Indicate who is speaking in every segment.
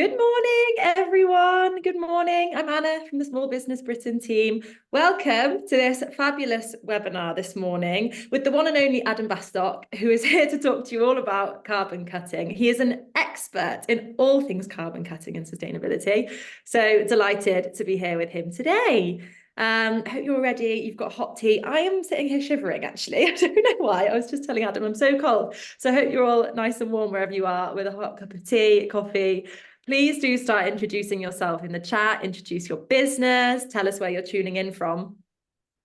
Speaker 1: Good morning, everyone. Good morning. I'm Anna from the Small Business Britain team. Welcome to this fabulous webinar this morning with the one and only Adam Bastock, who is here to talk to you all about carbon cutting. He is an expert in all things carbon cutting and sustainability. So delighted to be here with him today. Hope you're ready. You've got hot tea. I am sitting here shivering, actually. I don't know why. I was just telling Adam I'm so cold. So I hope you're all nice and warm wherever you are with a hot cup of tea, coffee. Please do start introducing yourself in the chat, introduce your business, tell us where you're tuning in from.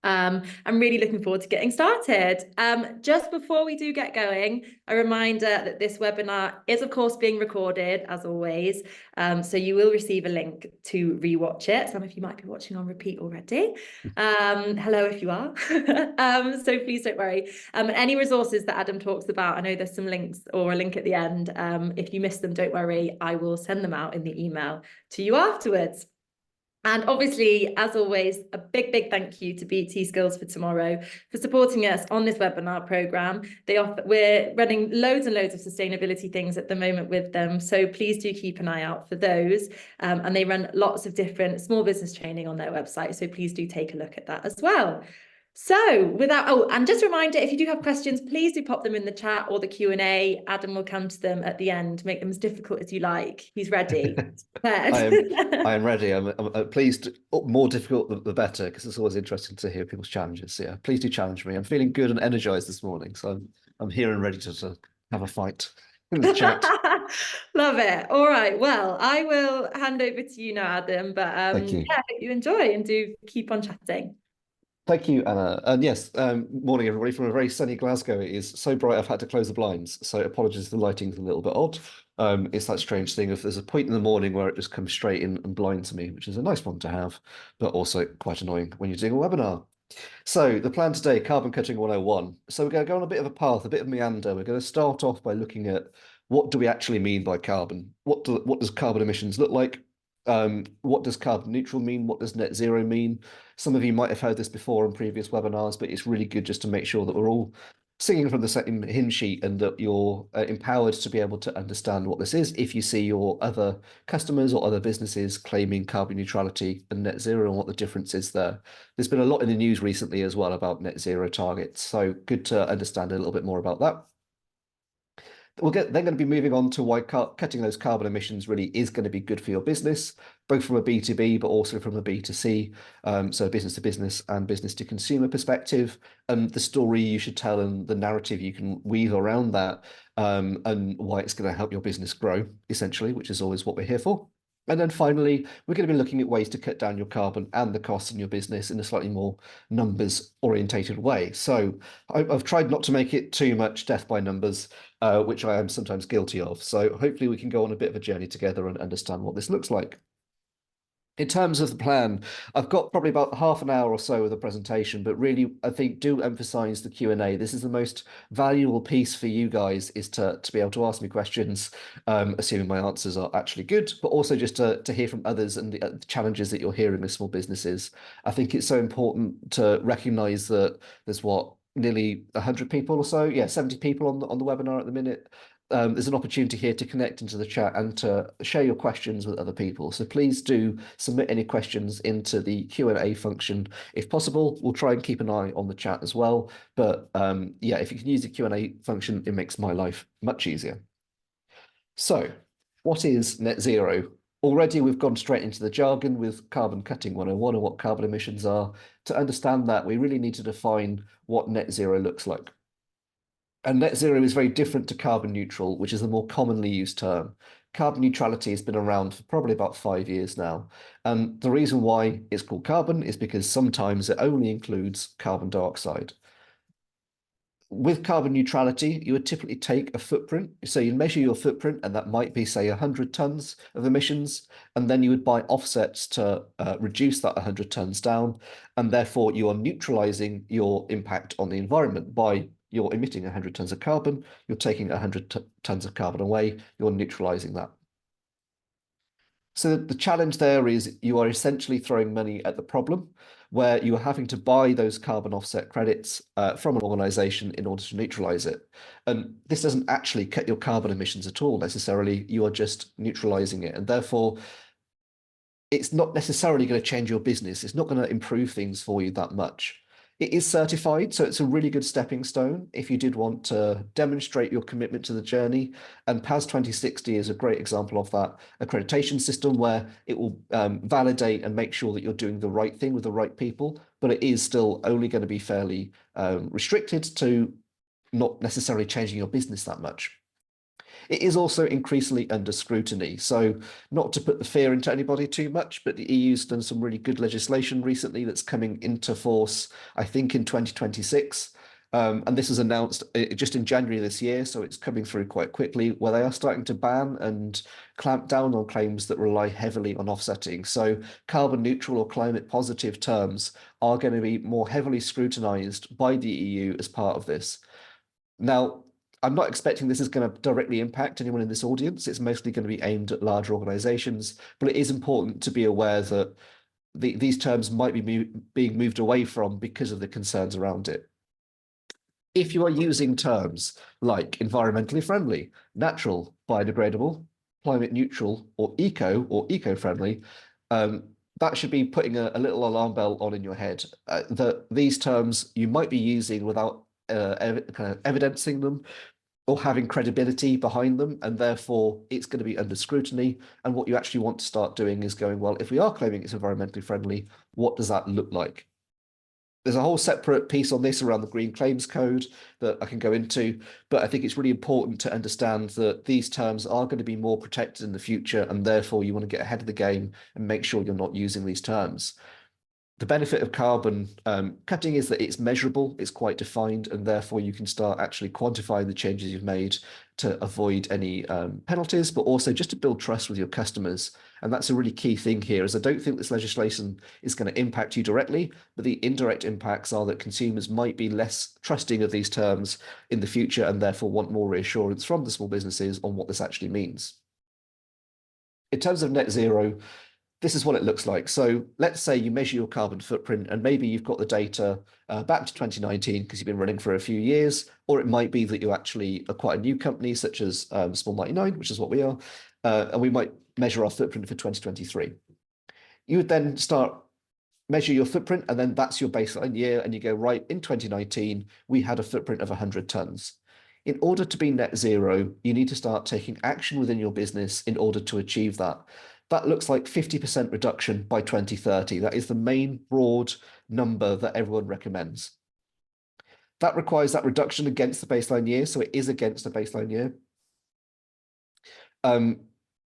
Speaker 1: I'm really looking forward to getting started. Just before we do get going, a reminder that this webinar is, of course, being recorded, as always. So you will receive a link to rewatch it. Some of you might be watching on repeat already. Hello, if you are. So please don't worry. Any resources that Adam talks about, I know there's some links or a link at the end. If you miss them, don't worry. I will send them out in the email to you afterwards. And obviously, as always, a big thank you to BT Skills for Tomorrow for supporting us on this webinar programme. We're running loads and loads of sustainability things at the moment with them, so please do keep an eye out for those. And they run lots of different small business training on their website, so please do take a look at that as well. So and just a reminder, if you do have questions, please do pop them in the chat or the Q&A. Adam will come to them at the end, make them as difficult as you like. He's ready.
Speaker 2: I am ready. I'm pleased. More difficult the better, because it's always interesting to hear people's challenges. So yeah, please do challenge me. I'm feeling good and energized this morning, so I'm here and ready to have a fight in the chat.
Speaker 1: Love it. All right. Well, I will hand over to you now, Adam. But
Speaker 2: Thank you.
Speaker 1: yeah, I hope you enjoy and do keep on chatting.
Speaker 2: Thank you, Anna. And yes, morning, everybody. From a very sunny Glasgow, it is so bright I've had to close the blinds. So apologies if the lighting's a little bit odd. It's that strange thing of there's a point in the morning where it just comes straight in and blinds me, which is a nice one to have, but also quite annoying when you're doing a webinar. So the plan today, carbon cutting 101. So we're going to go on a bit of a path, a bit of meander. We're going to start off by looking at what do we actually mean by carbon? What does carbon emissions look like? What does carbon neutral mean? What does net zero mean? Some of you might have heard this before in previous webinars, but it's really good just to make sure that we're all singing from the same hymn sheet and that you're empowered to be able to understand what this is if you see your other customers or other businesses claiming carbon neutrality and net zero and what the difference is there. There's been a lot in the news recently as well about net zero targets, so good to understand a little bit more about that. They're going to be moving on to why cutting those carbon emissions really is going to be good for your business, both from a B2B, but also from a B2C, so business to business and business to consumer perspective, and the story you should tell and the narrative you can weave around that, and why it's going to help your business grow, essentially, which is always what we're here for. And then finally, we're going to be looking at ways to cut down your carbon and the costs in your business in a slightly more numbers orientated way. So I've tried not to make it too much death by numbers, which I am sometimes guilty of. So hopefully we can go on a bit of a journey together and understand what this looks like. In terms of the plan, I've got probably about half an hour or so of the presentation, but really, I think do emphasize the Q&A. This is the most valuable piece for you guys, is to be able to ask me questions, assuming my answers are actually good, but also just to hear from others and the challenges that you're hearing with small businesses. I think it's so important to recognize that there's nearly 100 people or so, yeah, 70 people on the webinar at the minute. There's an opportunity here to connect into the chat and to share your questions with other people. So please do submit any questions into the Q&A function if possible. We'll try and keep an eye on the chat as well. But yeah, if you can use the Q&A function, it makes my life much easier. So what is net zero? Already we've gone straight into the jargon with carbon cutting 101 and what carbon emissions are. To understand that, we really need to define what net zero looks like. And net zero is very different to carbon neutral, which is a more commonly used term. Carbon neutrality has been around for probably about 5 years now. And the reason why it's called carbon is because sometimes it only includes carbon dioxide. With carbon neutrality, you would typically take a footprint. So you measure your footprint, and that might be, say, 100 tons of emissions. And then you would buy offsets to reduce that 100 tons down. And therefore, you are neutralizing your impact on the environment by you're emitting 100 tons of carbon, you're taking 100 tons of carbon away, you're neutralizing that. So the challenge there is you are essentially throwing money at the problem, where you are having to buy those carbon offset credits from an organization in order to neutralize it. And this doesn't actually cut your carbon emissions at all necessarily. You are just neutralizing it. And therefore, it's not necessarily going to change your business. It's not going to improve things for you that much. It is certified, so it's a really good stepping stone if you did want to demonstrate your commitment to the journey. And PAS 2060 is a great example of that accreditation system where it will validate and make sure that you're doing the right thing with the right people, but it is still only going to be fairly restricted to not necessarily changing your business that much. It is also increasingly under scrutiny. So not to put the fear into anybody too much, but the EU's done some really good legislation recently that's coming into force, I think, in 2026. And this was announced just in January this year, so it's coming through quite quickly, where they are starting to ban and clamp down on claims that rely heavily on offsetting. So carbon neutral or climate positive terms are going to be more heavily scrutinized by the EU as part of this. Now, I'm not expecting this is going to directly impact anyone in this audience. It's mostly going to be aimed at larger organizations, but it is important to be aware that these terms might be being moved away from because of the concerns around it. If you are using terms like environmentally friendly, natural, biodegradable, climate neutral, or eco-friendly, that should be putting a little alarm bell on in your head that these terms you might be using without kind of evidencing them or having credibility behind them, and therefore it's going to be under scrutiny. And what you actually want to start doing is going, well, if we are claiming it's environmentally friendly, what does that look like? There's a whole separate piece on this around the Green Claims Code that I can go into, but I think it's really important to understand that these terms are going to be more protected in the future, and therefore you want to get ahead of the game and make sure you're not using these terms. The benefit of carbon cutting is that it's measurable, it's quite defined, and therefore you can start actually quantifying the changes you've made to avoid any penalties, but also just to build trust with your customers. And that's a really key thing here, is I don't think this legislation is going to impact you directly, but the indirect impacts are that consumers might be less trusting of these terms in the future and therefore want more reassurance from the small businesses on what this actually means. In terms of net zero, this is what it looks like. So let's say you measure your carbon footprint and maybe you've got the data back to 2019 because you've been running for a few years, or it might be that you actually are quite a new company such as Small 99, which is what we are, and we might measure our footprint for 2023. You would then start measure your footprint, and then that's your baseline year, and you go, right, in 2019, we had a footprint of 100 tons. In order to be net zero, you need to start taking action within your business in order to achieve that. That looks like 50% reduction by 2030. That is the main broad number that everyone recommends. That requires that reduction against the baseline year, so it is against the baseline year. And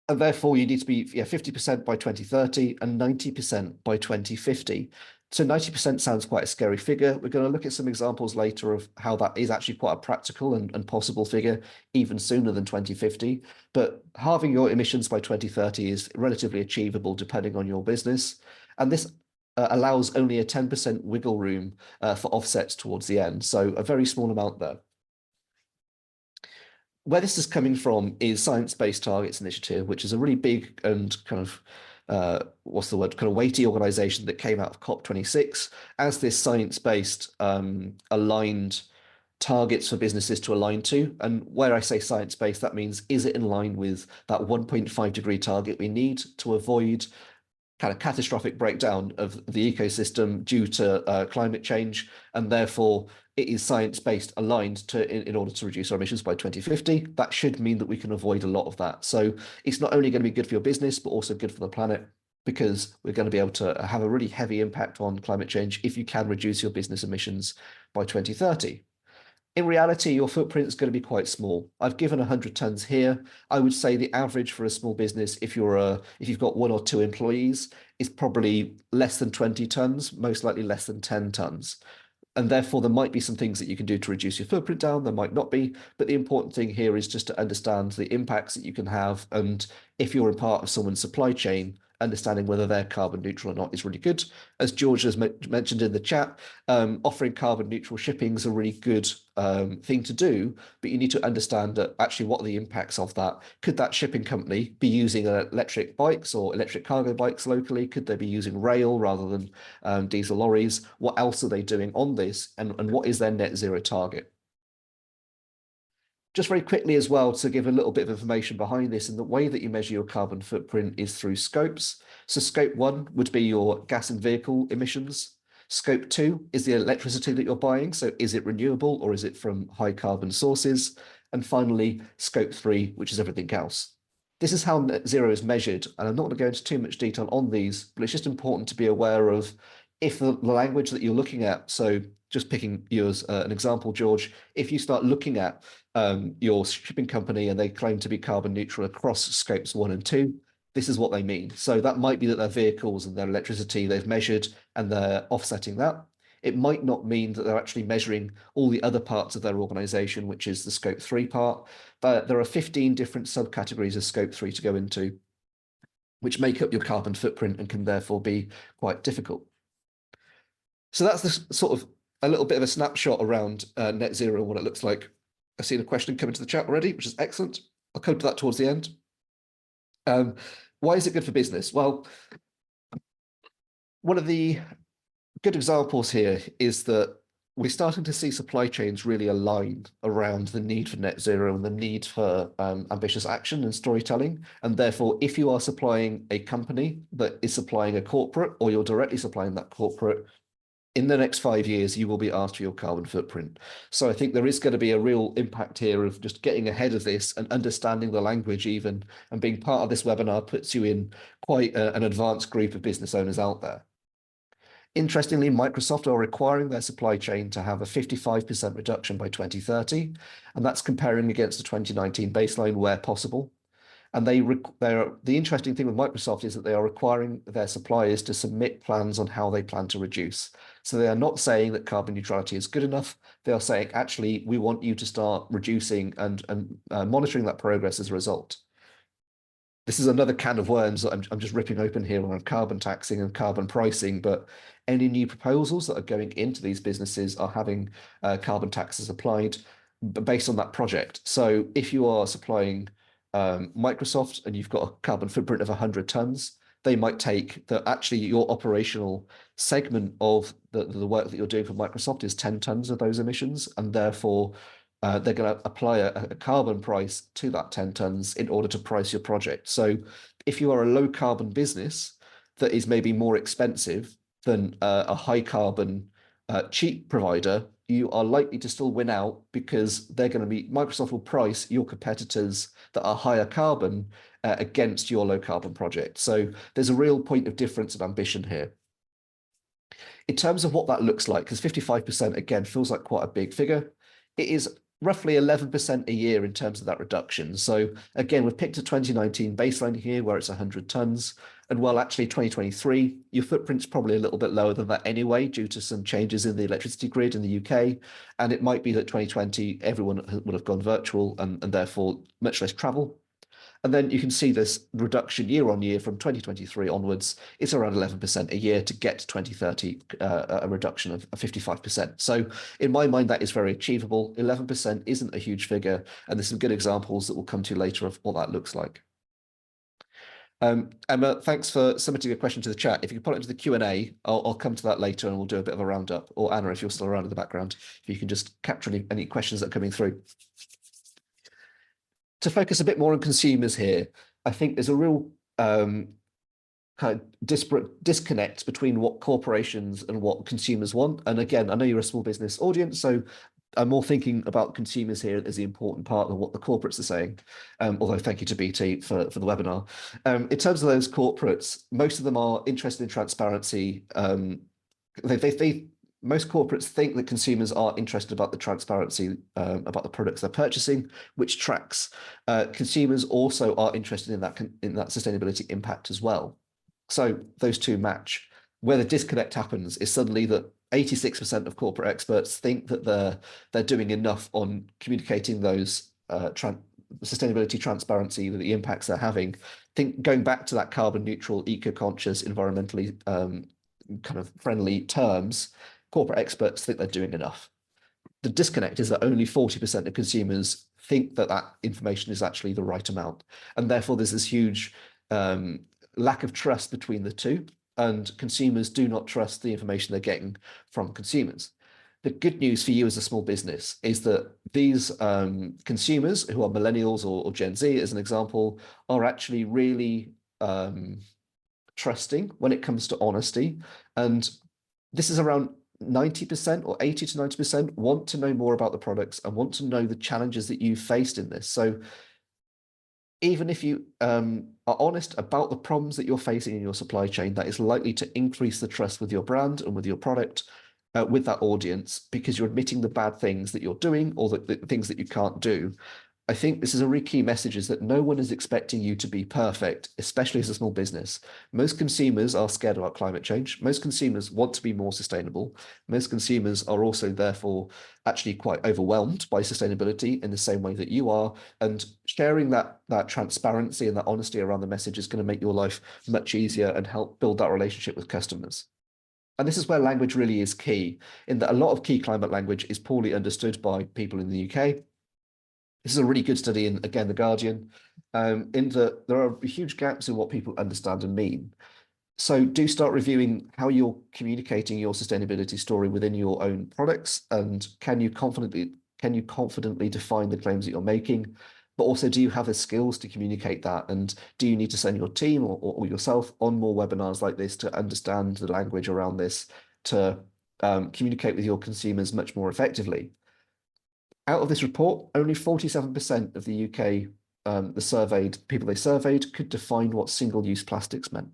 Speaker 2: therefore, you need to be 50% by 2030 and 90% by 2050. So 90% sounds quite a scary figure. We're going to look at some examples later of how that is actually quite a practical and possible figure, even sooner than 2050. But halving your emissions by 2030 is relatively achievable depending on your business. And this allows only a 10% wiggle room for offsets towards the end. So a very small amount there. Where this is coming from is Science Based Targets Initiative, which is a really big and kind of what's the word, kind of weighty organization that came out of COP26 as this science-based aligned targets for businesses to align to. And where I say science-based, that means, is it in line with that 1.5 degree target we need to avoid kind of catastrophic breakdown of the ecosystem due to climate change, and therefore it is science-based aligned to in order to reduce our emissions by 2050. That should mean that we can avoid a lot of that. So it's not only going to be good for your business, but also good for the planet, because we're going to be able to have a really heavy impact on climate change if you can reduce your business emissions by 2030. In reality, your footprint is going to be quite small. I've given 100 tons here. I would say the average for a small business, if you've got 1 or 2 employees, is probably less than 20 tons, most likely less than 10 tons. And therefore, there might be some things that you can do to reduce your footprint down. There might not be. But the important thing here is just to understand the impacts that you can have. And if you're a part of someone's supply chain, understanding whether they're carbon neutral or not is really good. As George has mentioned in the chat, offering carbon neutral shipping is a really good thing to do, but you need to understand that actually what are the impacts of that. Could that shipping company be using electric bikes or electric cargo bikes locally? Could they be using rail rather than diesel lorries? What else are they doing on this? And what is their net zero target? Just very quickly as well, to give a little bit of information behind this, and the way that you measure your carbon footprint is through scopes. So scope 1 would be your gas and vehicle emissions. Scope 2 is the electricity that you're buying. So is it renewable or is it from high carbon sources? And finally, scope 3, which is everything else. This is how net zero is measured. And I'm not going to go into too much detail on these, but it's just important to be aware of if the language that you're looking at, so just picking you as an example, George, if you start looking at your shipping company and they claim to be carbon neutral across scopes 1 and 2, this is what they mean. So that might be that their vehicles and their electricity they've measured and they're offsetting that. It might not mean that they're actually measuring all the other parts of their organization, which is the scope 3 part. But there are 15 different subcategories of scope 3 to go into, which make up your carbon footprint and can therefore be quite difficult. So that's the sort of a little bit of a snapshot around net zero and what it looks like. I've seen a question come into the chat already, which is excellent. I'll come to that towards the end. Why is it good for business? Well, one of the good examples here is that we're starting to see supply chains really align around the need for net zero and the need for ambitious action and storytelling. And therefore, if you are supplying a company that is supplying a corporate, or you're directly supplying that corporate, in the next 5 years, you will be asked for your carbon footprint. So I think there is going to be a real impact here of just getting ahead of this and understanding the language even, and being part of this webinar puts you in quite an advanced group of business owners out there. Interestingly, Microsoft are requiring their supply chain to have a 55% reduction by 2030, and that's comparing against the 2019 baseline where possible. And the interesting thing with Microsoft is that they are requiring their suppliers to submit plans on how they plan to reduce. So they are not saying that carbon neutrality is good enough. They are saying, actually, we want you to start reducing and monitoring that progress as a result. This is another can of worms that I'm just ripping open here on carbon taxing and carbon pricing, but any new proposals that are going into these businesses are having carbon taxes applied based on that project. So if you are supplying Microsoft and you've got a carbon footprint of 100 tons, they might take that actually your operational segment of the work that you're doing for Microsoft is 10 tons of those emissions, and therefore they're going to apply a carbon price to that 10 tons in order to price your project. So if you are a low carbon business that is maybe more expensive than a high carbon cheap provider, you are likely to still win out because Microsoft will price your competitors that are higher carbon against your low carbon project. So there's a real point of difference and ambition here. In terms of what that looks like, because 55% again feels like quite a big figure, it is roughly 11% a year in terms of that reduction. So again, we've picked a 2019 baseline here where it's 100 tons. And well, actually 2023, your footprint's probably a little bit lower than that anyway, due to some changes in the electricity grid in the UK. And it might be that 2020, everyone would have gone virtual and therefore much less travel. And then you can see this reduction year on year from 2023 onwards. It's around 11% a year to get to 2030, a reduction of 55%. So in my mind, that is very achievable. 11% isn't a huge figure. And there's some good examples that we'll come to later of what that looks like. Emma, thanks for submitting a question to the chat. If you can put it into the Q&A, I'll come to that later and we'll do a bit of a roundup. Or Anna, if you're still around in the background, if you can just capture any questions that are coming through. To focus a bit more on consumers here, I think there's a real kind of disparate disconnect between what corporations and what consumers want. And again, I know you're a small business audience, so I'm more thinking about consumers here as the important part of what the corporates are saying. Although thank you to BT for the webinar. In terms of those corporates, most of them are interested in transparency. Most corporates think that consumers are interested about the transparency about the products they're purchasing, which tracks. Consumers also are interested in that sustainability impact as well. So those two match. Where the disconnect happens is suddenly that 86% of corporate experts think that they're doing enough on communicating those sustainability transparency, the impacts they're having. Think going back to that carbon neutral, eco-conscious, environmentally kind of friendly terms, corporate experts think they're doing enough. The disconnect is that only 40% of consumers think that that information is actually the right amount. And therefore, there's this huge lack of trust between the two, and consumers do not trust the information they're getting from consumers. The good news for you as a small business is that these consumers who are millennials or Gen Z, as an example, are actually really trusting when it comes to honesty. And this is around 90% or 80 to 90% want to know more about the products and want to know the challenges that you've faced in this. So even if you are honest about the problems that you're facing in your supply chain, that is likely to increase the trust with your brand and with your product, with that audience, because you're admitting the bad things that you're doing or the things that you can't do. I think this is a really key message, is that no one is expecting you to be perfect, especially as a small business. Most consumers are scared about climate change. Most consumers want to be more sustainable. Most consumers are also therefore actually quite overwhelmed by sustainability in the same way that you are. And sharing that transparency and that honesty around the message is going to make your life much easier and help build that relationship with customers. And this is where language really is key, in that a lot of key climate language is poorly understood by people in the UK. This is a really good study in, again, The Guardian, in that there are huge gaps in what people understand and mean. So do start reviewing how you're communicating your sustainability story within your own products, and can you confidently define the claims that you're making? But also, do you have the skills to communicate that? And do you need to send your team or yourself on more webinars like this to understand the language around this, to communicate with your consumers much more effectively? Out of this report, only 47% of the UK, the people they surveyed, could define what single-use plastics meant.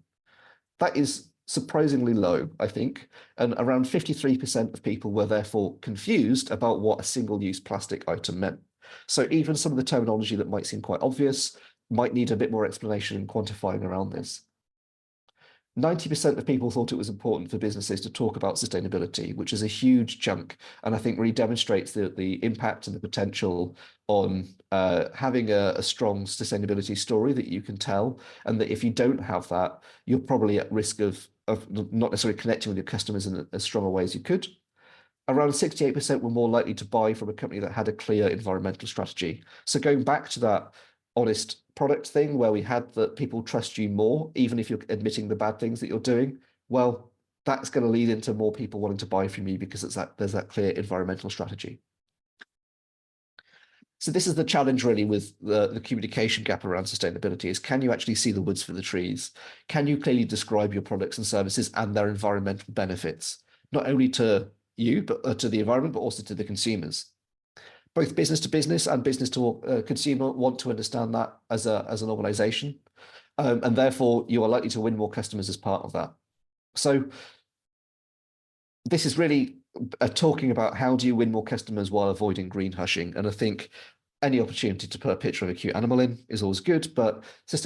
Speaker 2: That is surprisingly low, I think, and around 53% of people were therefore confused about what a single-use plastic item meant. So even some of the terminology that might seem quite obvious might need a bit more explanation and quantifying around this. 90% of people thought it was important for businesses to talk about sustainability, which is a huge chunk, and I think really demonstrates the impact and the potential on having a strong sustainability story that you can tell, and that if you don't have that, you're probably at risk of not necessarily connecting with your customers in as strong a way as you could. Around 68% were more likely to buy from a company that had a clear environmental strategy. So going back to that honest product thing where we had that people trust you more, even if you're admitting the bad things that you're doing, well, that's going to lead into more people wanting to buy from you because there's that clear environmental strategy. So this is the challenge really with the communication gap around sustainability, is can you actually see the woods for the trees? Can you clearly describe your products and services and their environmental benefits, not only to you, but to the environment, but also to the consumers? Both business to business and business to consumer want to understand that as an organization. And therefore, you are likely to win more customers as part of that. So this is really talking about how do you win more customers while avoiding green hushing. And I think any opportunity to put a picture of a cute animal in is always good, but I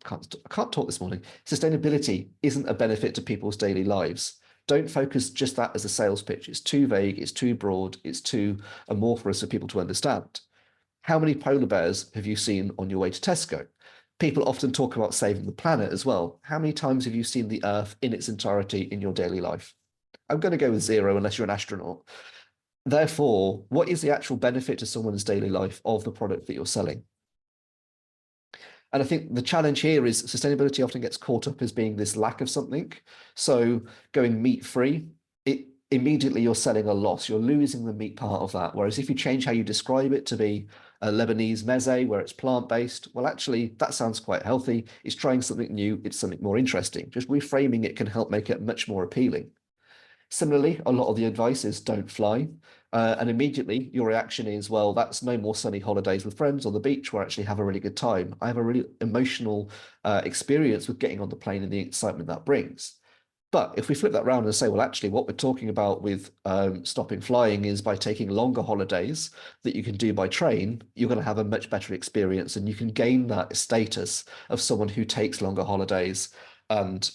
Speaker 2: can't talk this morning. Sustainability isn't a benefit to people's daily lives. Don't focus just that as a sales pitch. It's too vague, it's too broad, it's too amorphous for people to understand. How many polar bears have you seen on your way to Tesco? People often talk about saving the planet as well. How many times have you seen the Earth in its entirety in your daily life? I'm going to go with 0 unless you're an astronaut. Therefore, what is the actual benefit to someone's daily life of the product that you're selling? And I think the challenge here is sustainability often gets caught up as being this lack of something. So going meat-free, immediately you're selling a loss. You're losing the meat part of that. Whereas if you change how you describe it to be a Lebanese meze, where it's plant-based, well, actually, that sounds quite healthy. It's trying something new. It's something more interesting. Just reframing it can help make it much more appealing. Similarly, a lot of the advice is don't fly. And immediately your reaction is, well, that's no more sunny holidays with friends on the beach where I actually have a really good time. I have a really emotional experience with getting on the plane and the excitement that brings. But if we flip that around and say, well, actually, what we're talking about with stopping flying is by taking longer holidays that you can do by train, you're going to have a much better experience, and you can gain that status of someone who takes longer holidays, and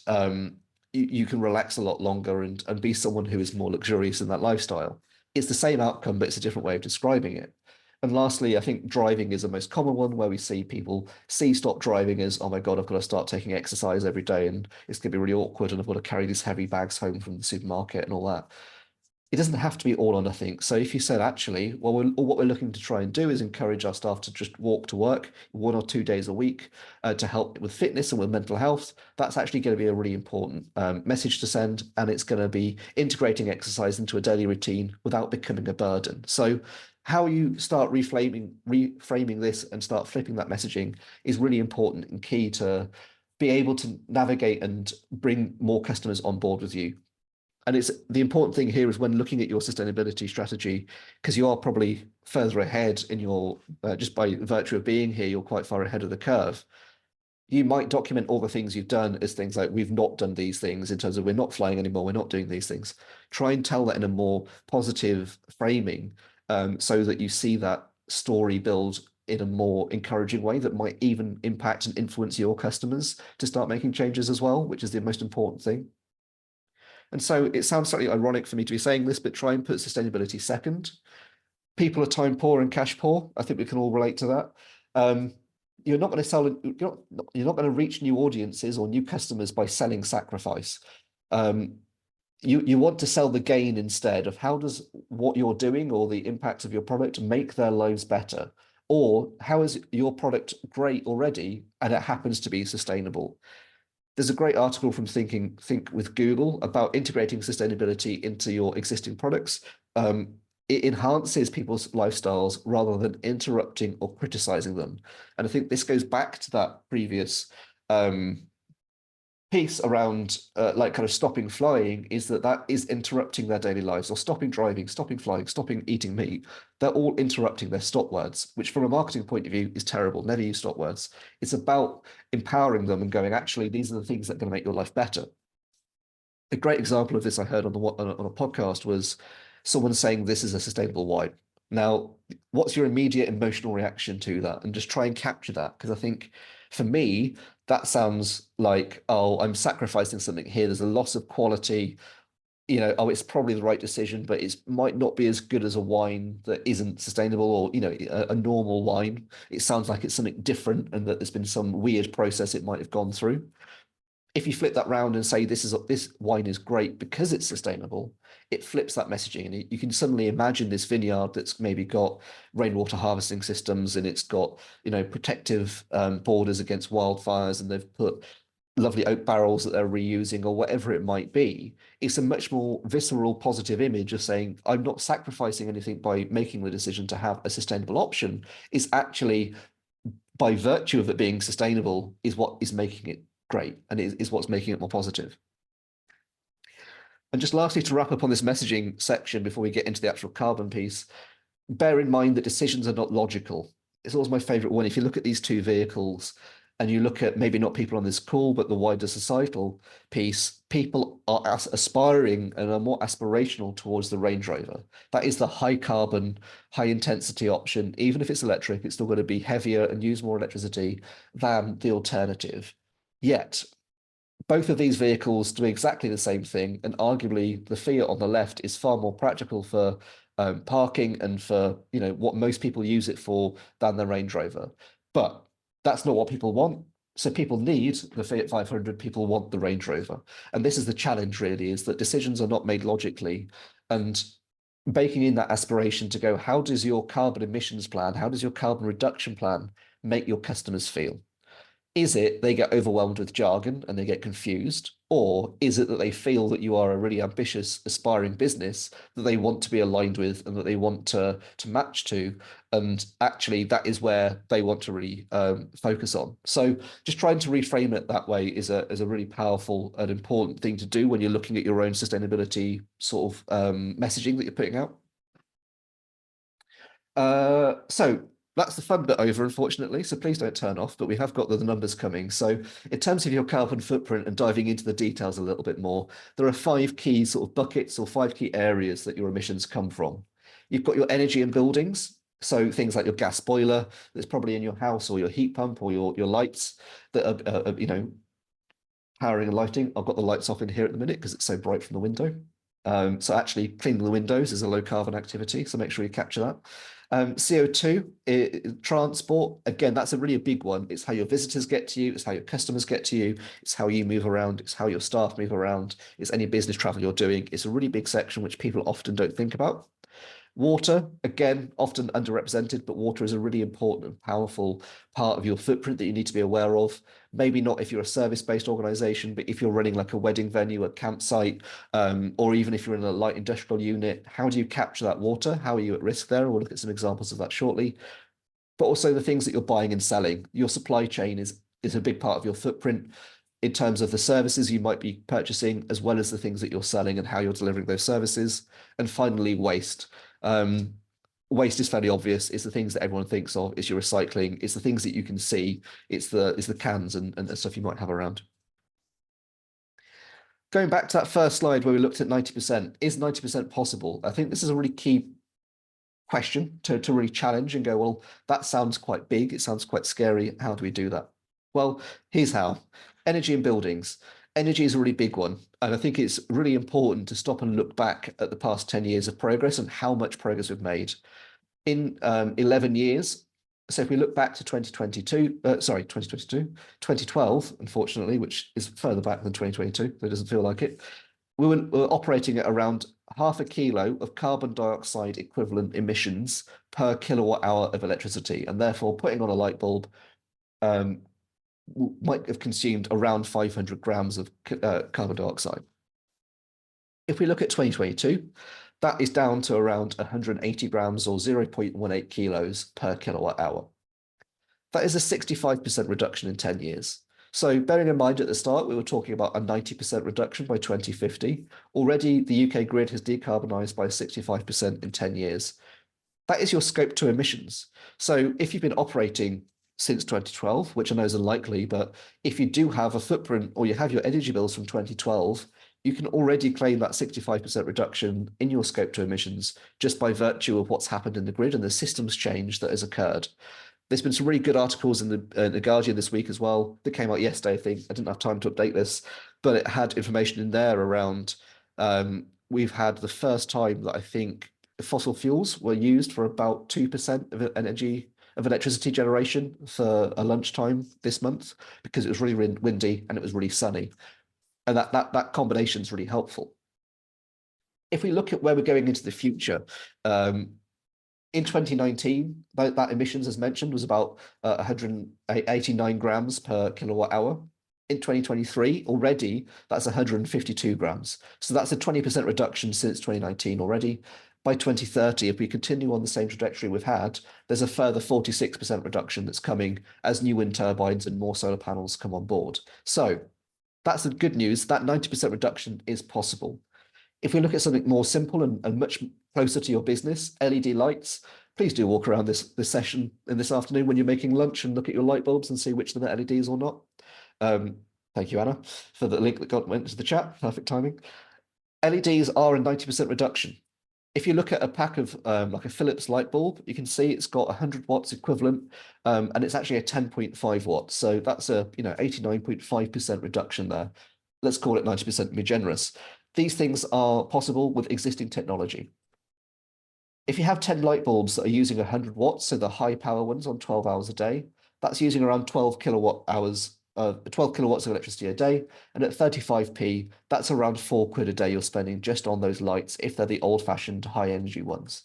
Speaker 2: you can relax a lot longer and be someone who is more luxurious in that lifestyle. It's the same outcome, but it's a different way of describing it. And lastly, I think driving is the most common one where we see people see stop driving as, oh my God, I've got to start taking exercise every day and it's going to be really awkward and I've got to carry these heavy bags home from the supermarket and all that. It doesn't have to be all or nothing. So if you said, actually, well, what we're looking to try and do is encourage our staff to just walk to work 1 or 2 days a week to help with fitness and with mental health, that's actually going to be a really important message to send. And it's going to be integrating exercise into a daily routine without becoming a burden. So how you start reframing this and start flipping that messaging is really important and key to be able to navigate and bring more customers on board with you. And it's the important thing here is when looking at your sustainability strategy, because you are probably further ahead in your, just by virtue of being here, you're quite far ahead of the curve. You might document all the things you've done as things like, we've not done these things in terms of we're not flying anymore, we're not doing these things. Try and tell that in a more positive framing so that you see that story build in a more encouraging way that might even impact and influence your customers to start making changes as well, which is the most important thing. And so it sounds slightly ironic for me to be saying this, but try and put sustainability second. People are time poor and cash poor. I think we can all relate to that. You're not going to sell, you're not going to reach new audiences or new customers by selling sacrifice. You want to sell the gain instead of how does what you're doing or the impact of your product make their lives better? Or how is your product great already and it happens to be sustainable? There's a great article from Think with Google about integrating sustainability into your existing products. It enhances people's lifestyles rather than interrupting or criticizing them. And I think this goes back to that previous piece around like kind of stopping flying, is that is interrupting their daily lives, or stopping driving, stopping flying, stopping eating meat. They're all interrupting their stop words, which from a marketing point of view is terrible. Never use stop words. It's about empowering them and going, actually, these are the things that are going to make your life better. A great example of this I heard on a podcast was someone saying this is a sustainable wine. Now, what's your immediate emotional reaction to that? And just try and capture that, because I think for me, that sounds like, oh, I'm sacrificing something here. There's a loss of quality. Oh, it's probably the right decision, but it might not be as good as a wine that isn't sustainable, or, a normal wine. It sounds like it's something different and that there's been some weird process it might have gone through. If you flip that round and say this wine is great because it's sustainable, it flips that messaging, and you can suddenly imagine this vineyard that's maybe got rainwater harvesting systems, and it's got protective borders against wildfires, and they've put lovely oak barrels that they're reusing or whatever it might be. It's a much more visceral, positive image of saying, I'm not sacrificing anything by making the decision to have a sustainable option. It's actually, by virtue of it being sustainable, is what is making it great, and is what's making it more positive. And just lastly, to wrap up on this messaging section before we get into the actual carbon piece, bear in mind that decisions are not logical. It's always my favorite one. If you look at these two vehicles and you look at maybe not people on this call, but the wider societal piece, people are aspiring and are more aspirational towards the Range Rover. That is the high carbon, high intensity option. Even if it's electric, it's still going to be heavier and use more electricity than the alternative. Yet, both of these vehicles do exactly the same thing, and arguably the Fiat on the left is far more practical for parking and for what most people use it for than the Range Rover. But that's not what people want. So people need the Fiat 500, people want the Range Rover. And this is the challenge really, is that decisions are not made logically, and baking in that aspiration to go, how does your carbon emissions plan, how does your carbon reduction plan make your customers feel? Is it they get overwhelmed with jargon and they get confused? Or is it that they feel that you are a really ambitious, aspiring business that they want to be aligned with and that they want to match to? And actually, that is where they want to really focus on. So just trying to reframe it that way is a really powerful and important thing to do when you're looking at your own sustainability sort of messaging that you're putting out. So that's the fun bit over, unfortunately, so please don't turn off, but we have got the numbers coming. So in terms of your carbon footprint and diving into the details a little bit more, there are 5 key sort of buckets or 5 key areas that your emissions come from. You've got your energy and buildings, so things like your gas boiler that's probably in your house, or your heat pump, or your lights that are powering and lighting. I've got the lights off in here at the minute because it's so bright from the window. So actually cleaning the windows is a low carbon activity, so make sure you capture that. CO2, transport, again, that's a really big one. It's how your visitors get to you, it's how your customers get to you, it's how you move around, it's how your staff move around, it's any business travel you're doing. It's a really big section which people often don't think about. Water, again, often underrepresented, but water is a really important and powerful part of your footprint that you need to be aware of. Maybe not if you're a service-based organization, but if you're running like a wedding venue, a campsite, or even if you're in a light industrial unit, how do you capture that water? How are you at risk there? We'll look at some examples of that shortly. But also the things that you're buying and selling. Your supply chain is a big part of your footprint in terms of the services you might be purchasing, as well as the things that you're selling and how you're delivering those services. And finally, waste. Waste is fairly obvious. It's the things that everyone thinks of. It's your recycling. It's the things that you can see. It's the cans and the stuff you might have around. Going back to that first slide where we looked at 90%, is 90% possible? I think this is a really key question to really challenge and go, well, that sounds quite big. It sounds quite scary. How do we do that? Well, here's how. Energy and buildings. Energy is a really big one. And I think it's really important to stop and look back at the past 10 years of progress and how much progress we've made. In 11 years, so if we look back to 2012, unfortunately, which is further back than 2022, so it doesn't feel like it, we were operating at around 0.5 kilo of carbon dioxide equivalent emissions per kilowatt hour of electricity. And therefore, putting on a light bulb might have consumed around 500 grams of carbon dioxide. If we look at 2022, that is down to around 180 grams or 0.18 kilos per kilowatt hour. That is a 65% reduction in 10 years. So bearing in mind at the start, we were talking about a 90% reduction by 2050. Already, the UK grid has decarbonised by 65% in 10 years. That is your scope 2 emissions. So if you've been operating since 2012, which I know is unlikely, but if you do have a footprint or you have your energy bills from 2012, you can already claim that 65% reduction in your scope 2 emissions just by virtue of what's happened in the grid and the systems change that has occurred. There's been some really good articles in the Guardian this week as well that came out yesterday. I think I didn't have time to update this, but it had information in there around we've had the first time that I think fossil fuels were used for about 2% of electricity generation for a lunchtime this month because it was really windy and it was really sunny. And that combination is really helpful. If we look at where we're going into the future, in 2019, that emissions, as mentioned, was about 189 grams per kilowatt hour. In 2023, already, that's 152 grams. So that's a 20% reduction since 2019 already. By 2030, if we continue on the same trajectory we've had, there's a further 46% reduction that's coming as new wind turbines and more solar panels come on board. So that's the good news. That 90% reduction is possible. If we look at something more simple and much closer to your business, LED lights, please do walk around this session in this afternoon when you're making lunch and look at your light bulbs and see which of them are LEDs or not. Thank you, Anna, for the link that went into the chat. Perfect timing. LEDs are a 90% reduction. If you look at a pack of like a Philips light bulb, you can see it's got 100 watts equivalent, and it's actually a 10.5 watts. So that's a 89.5% reduction there. Let's call it 90% to be generous. These things are possible with existing technology. If you have 10 light bulbs that are using 100 watts, so the high power ones on 12 hours a day, that's using around 12 kilowatts of electricity a day. And at 35p, that's around £4 a day you're spending just on those lights if they're the old-fashioned high-energy ones.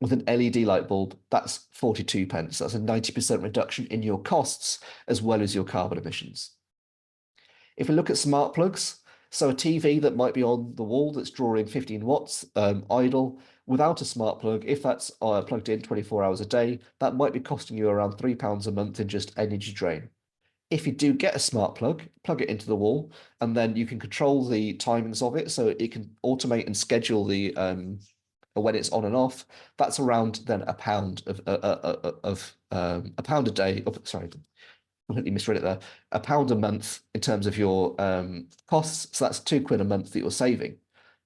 Speaker 2: With an LED light bulb, that's 42 pence. That's a 90% reduction in your costs as well as your carbon emissions. If we look at smart plugs, so a TV that might be on the wall that's drawing 15 watts idle, without a smart plug, if that's plugged in 24 hours a day, that might be costing you around £3 a month in just energy drain. If you do get a smart plug, plug it into the wall, and then you can control the timings of it so it can automate and schedule the when it's on and off. That's around then £1 a pound a day. Oh, sorry, completely misread it there. £1 a month in terms of your costs. So that's £2 a month that you're saving.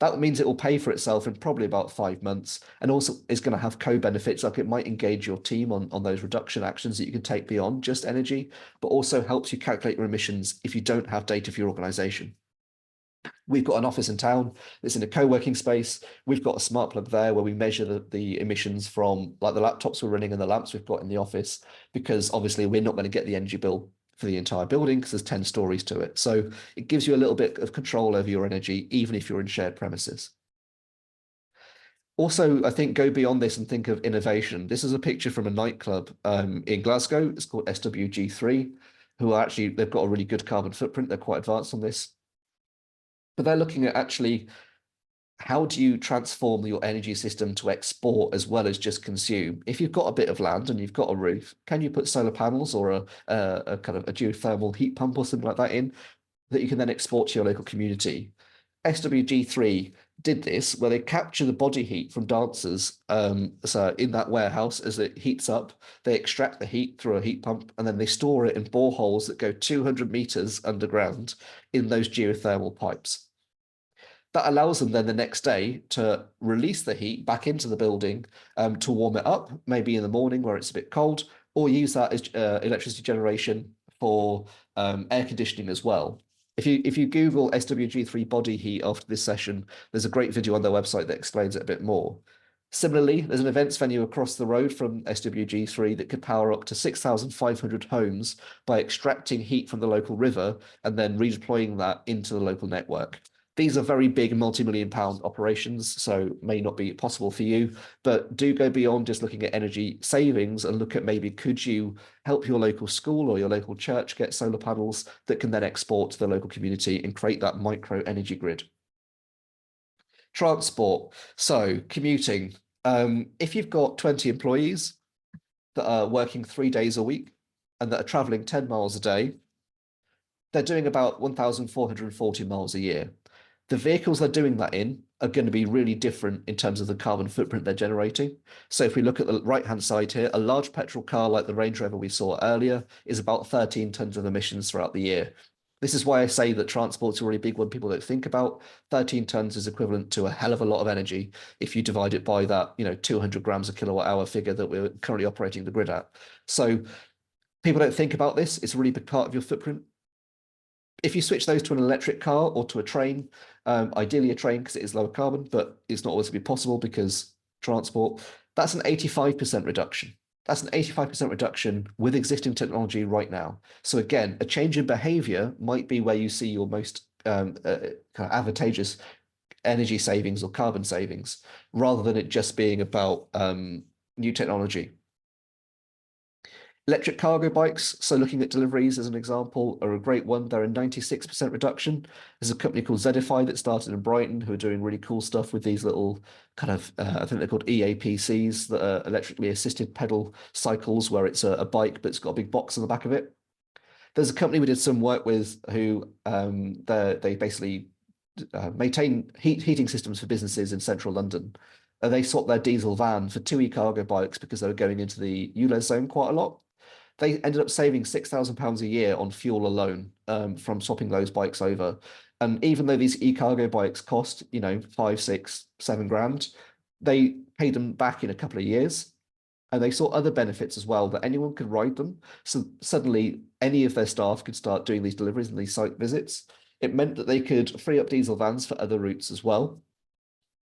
Speaker 2: That means it will pay for itself in probably about 5 months, and also is going to have co-benefits, like it might engage your team on those reduction actions that you can take beyond just energy, but also helps you calculate your emissions if you don't have data for your organization. We've got an office in town that's in a co-working space. We've got a smart plug there where we measure the emissions from like the laptops we're running and the lamps we've got in the office, because obviously we're not going to get the energy bill for the entire building because there's 10 stories to it. So it gives you a little bit of control over your energy, even if you're in shared premises. Also, I think go beyond this and think of innovation. This is a picture from a nightclub in Glasgow. It's called SWG3, who are actually, they've got a really good carbon footprint. They're quite advanced on this. But they're looking at actually how do you transform your energy system to export as well as just consume? If you've got a bit of land and you've got a roof, can you put solar panels or a kind of a geothermal heat pump or something like that in that you can then export to your local community? SWG3 did this where they capture the body heat from dancers so in that warehouse as it heats up. They extract the heat through a heat pump and then they store it in boreholes that go 200 meters underground in those geothermal pipes. That allows them then the next day to release the heat back into the building to warm it up, maybe in the morning where it's a bit cold, or use that as electricity generation for air conditioning as well. If you Google SWG3 body heat after this session, there's a great video on their website that explains it a bit more. Similarly, there's an events venue across the road from SWG3 that could power up to 6,500 homes by extracting heat from the local river and then redeploying that into the local network. These are very big multi-million pound operations, so may not be possible for you, but do go beyond just looking at energy savings and look at maybe could you help your local school or your local church get solar panels that can then export to the local community and create that micro energy grid. Transport, so commuting. If you've got 20 employees that are working 3 days a week and that are traveling 10 miles a day, they're doing about 1,440 miles a year. The vehicles they're doing that in are going to be really different in terms of the carbon footprint they're generating. So if we look at the right-hand side here, a large petrol car like the Range Rover we saw earlier is about 13 tons of emissions throughout the year. This is why I say that transport's a really big one people don't think about. 13 tons is equivalent to a hell of a lot of energy if you divide it by that, 200 grams a kilowatt hour figure that we're currently operating the grid at. So people don't think about this. It's a really big part of your footprint. If you switch those to an electric car or to a train, ideally a train because it is lower carbon, but it's not always going to be possible because transport, that's an 85% reduction. That's an 85% reduction with existing technology right now. So again, a change in behavior might be where you see your most kind of advantageous energy savings or carbon savings, rather than it just being about new technology. Electric cargo bikes, so looking at deliveries as an example, are a great one. They're a 96% reduction. There's a company called Zedify that started in Brighton who are doing really cool stuff with these little kind of, I think they're called EAPCs, that are electrically assisted pedal cycles where it's a bike, but it's got a big box on the back of it. There's a company we did some work with who they basically maintain heating systems for businesses in central London. They swapped their diesel van for 2 e-cargo bikes because they were going into the ULEZ zone quite a lot. They ended up saving £6,000 a year on fuel alone from swapping those bikes over. And even though these e-cargo bikes cost, 5, 6, 7 grand, they paid them back in a couple of years. And they saw other benefits as well, that anyone could ride them. So suddenly any of their staff could start doing these deliveries and these site visits. It meant that they could free up diesel vans for other routes as well.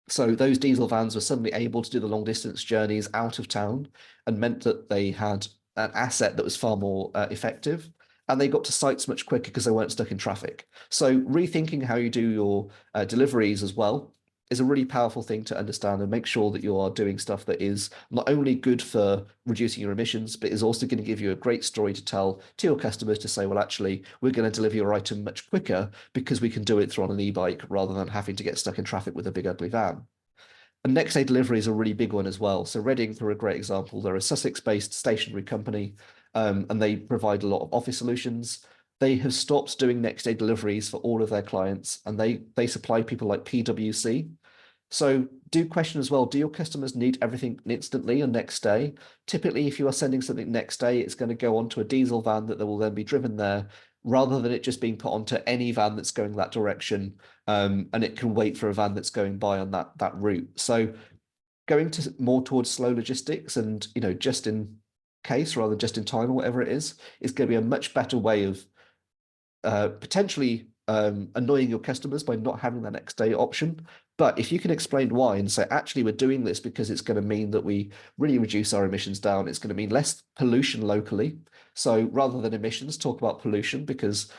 Speaker 2: So those diesel vans were suddenly able to do the long distance journeys out of town and meant that they had an asset that was far more effective. And they got to sites much quicker because they weren't stuck in traffic. So rethinking how you do your deliveries as well is a really powerful thing to understand, and make sure that you are doing stuff that is not only good for reducing your emissions, but is also going to give you a great story to tell to your customers to say, well, actually, we're going to deliver your item much quicker because we can do it through on an e-bike rather than having to get stuck in traffic with a big ugly van. And next day delivery is a really big one as well. So Reading are a great example. They're a Sussex-based stationery company, and they provide a lot of office solutions. They have stopped doing next day deliveries for all of their clients, and they supply people like PwC. So do question as well, do your customers need everything instantly or next day? Typically, if you are sending something next day, it's going to go onto a diesel van that will then be driven there, rather than it just being put onto any van that's going that direction, and it can wait for a van that's going by on that route. So going to more towards slow logistics and, just in case rather than just in time or whatever it is going to be a much better way of potentially annoying your customers by not having that next day option. But if you can explain why and say, actually, we're doing this because it's going to mean that we really reduce our emissions down. It's going to mean less pollution locally. So rather than emissions, talk about pollution because,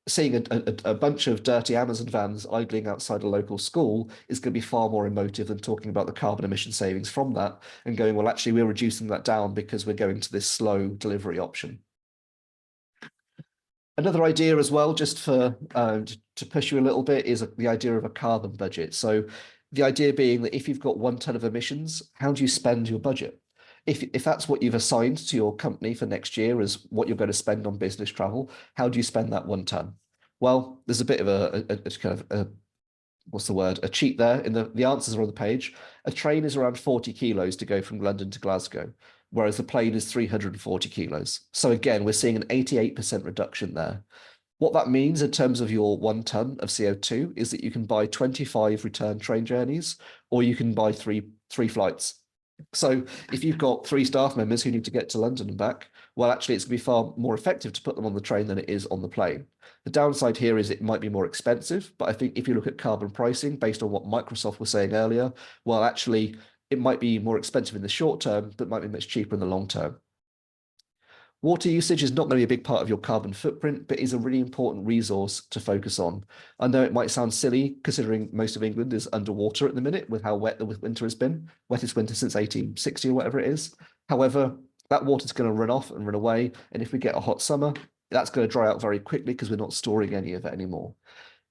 Speaker 2: seeing a bunch of dirty Amazon vans idling outside a local school is going to be far more emotive than talking about the carbon emission savings from that and going, well, actually, we're reducing that down because we're going to this slow delivery option. Another idea as well, just for to push you a little bit, is the idea of a carbon budget. So the idea being that if you've got 1 ton of emissions, how do you spend your budget? If that's what you've assigned to your company for next year as what you're going to spend on business travel, how do you spend that 1 ton? Well, there's a bit of a kind of what's the word? A cheat there. In the answers are on the page. A train is around 40 kilos to go from London to Glasgow, whereas the plane is 340 kilos. So again, we're seeing an 88% reduction there. What that means in terms of your 1 ton of CO2 is that you can buy 25 return train journeys, or you can buy three flights. So if you've got 3 staff members who need to get to London and back, well, actually, it's going to be far more effective to put them on the train than it is on the plane. The downside here is it might be more expensive, but I think if you look at carbon pricing based on what Microsoft was saying earlier, well, actually, it might be more expensive in the short term, but might be much cheaper in the long term. Water usage is not going to be a big part of your carbon footprint, but is a really important resource to focus on. I know it might sound silly considering most of England is underwater at the minute with how wet the winter has been, wettest winter since 1860 or whatever it is. However, that water's going to run off and run away. And if we get a hot summer, that's going to dry out very quickly because we're not storing any of it anymore.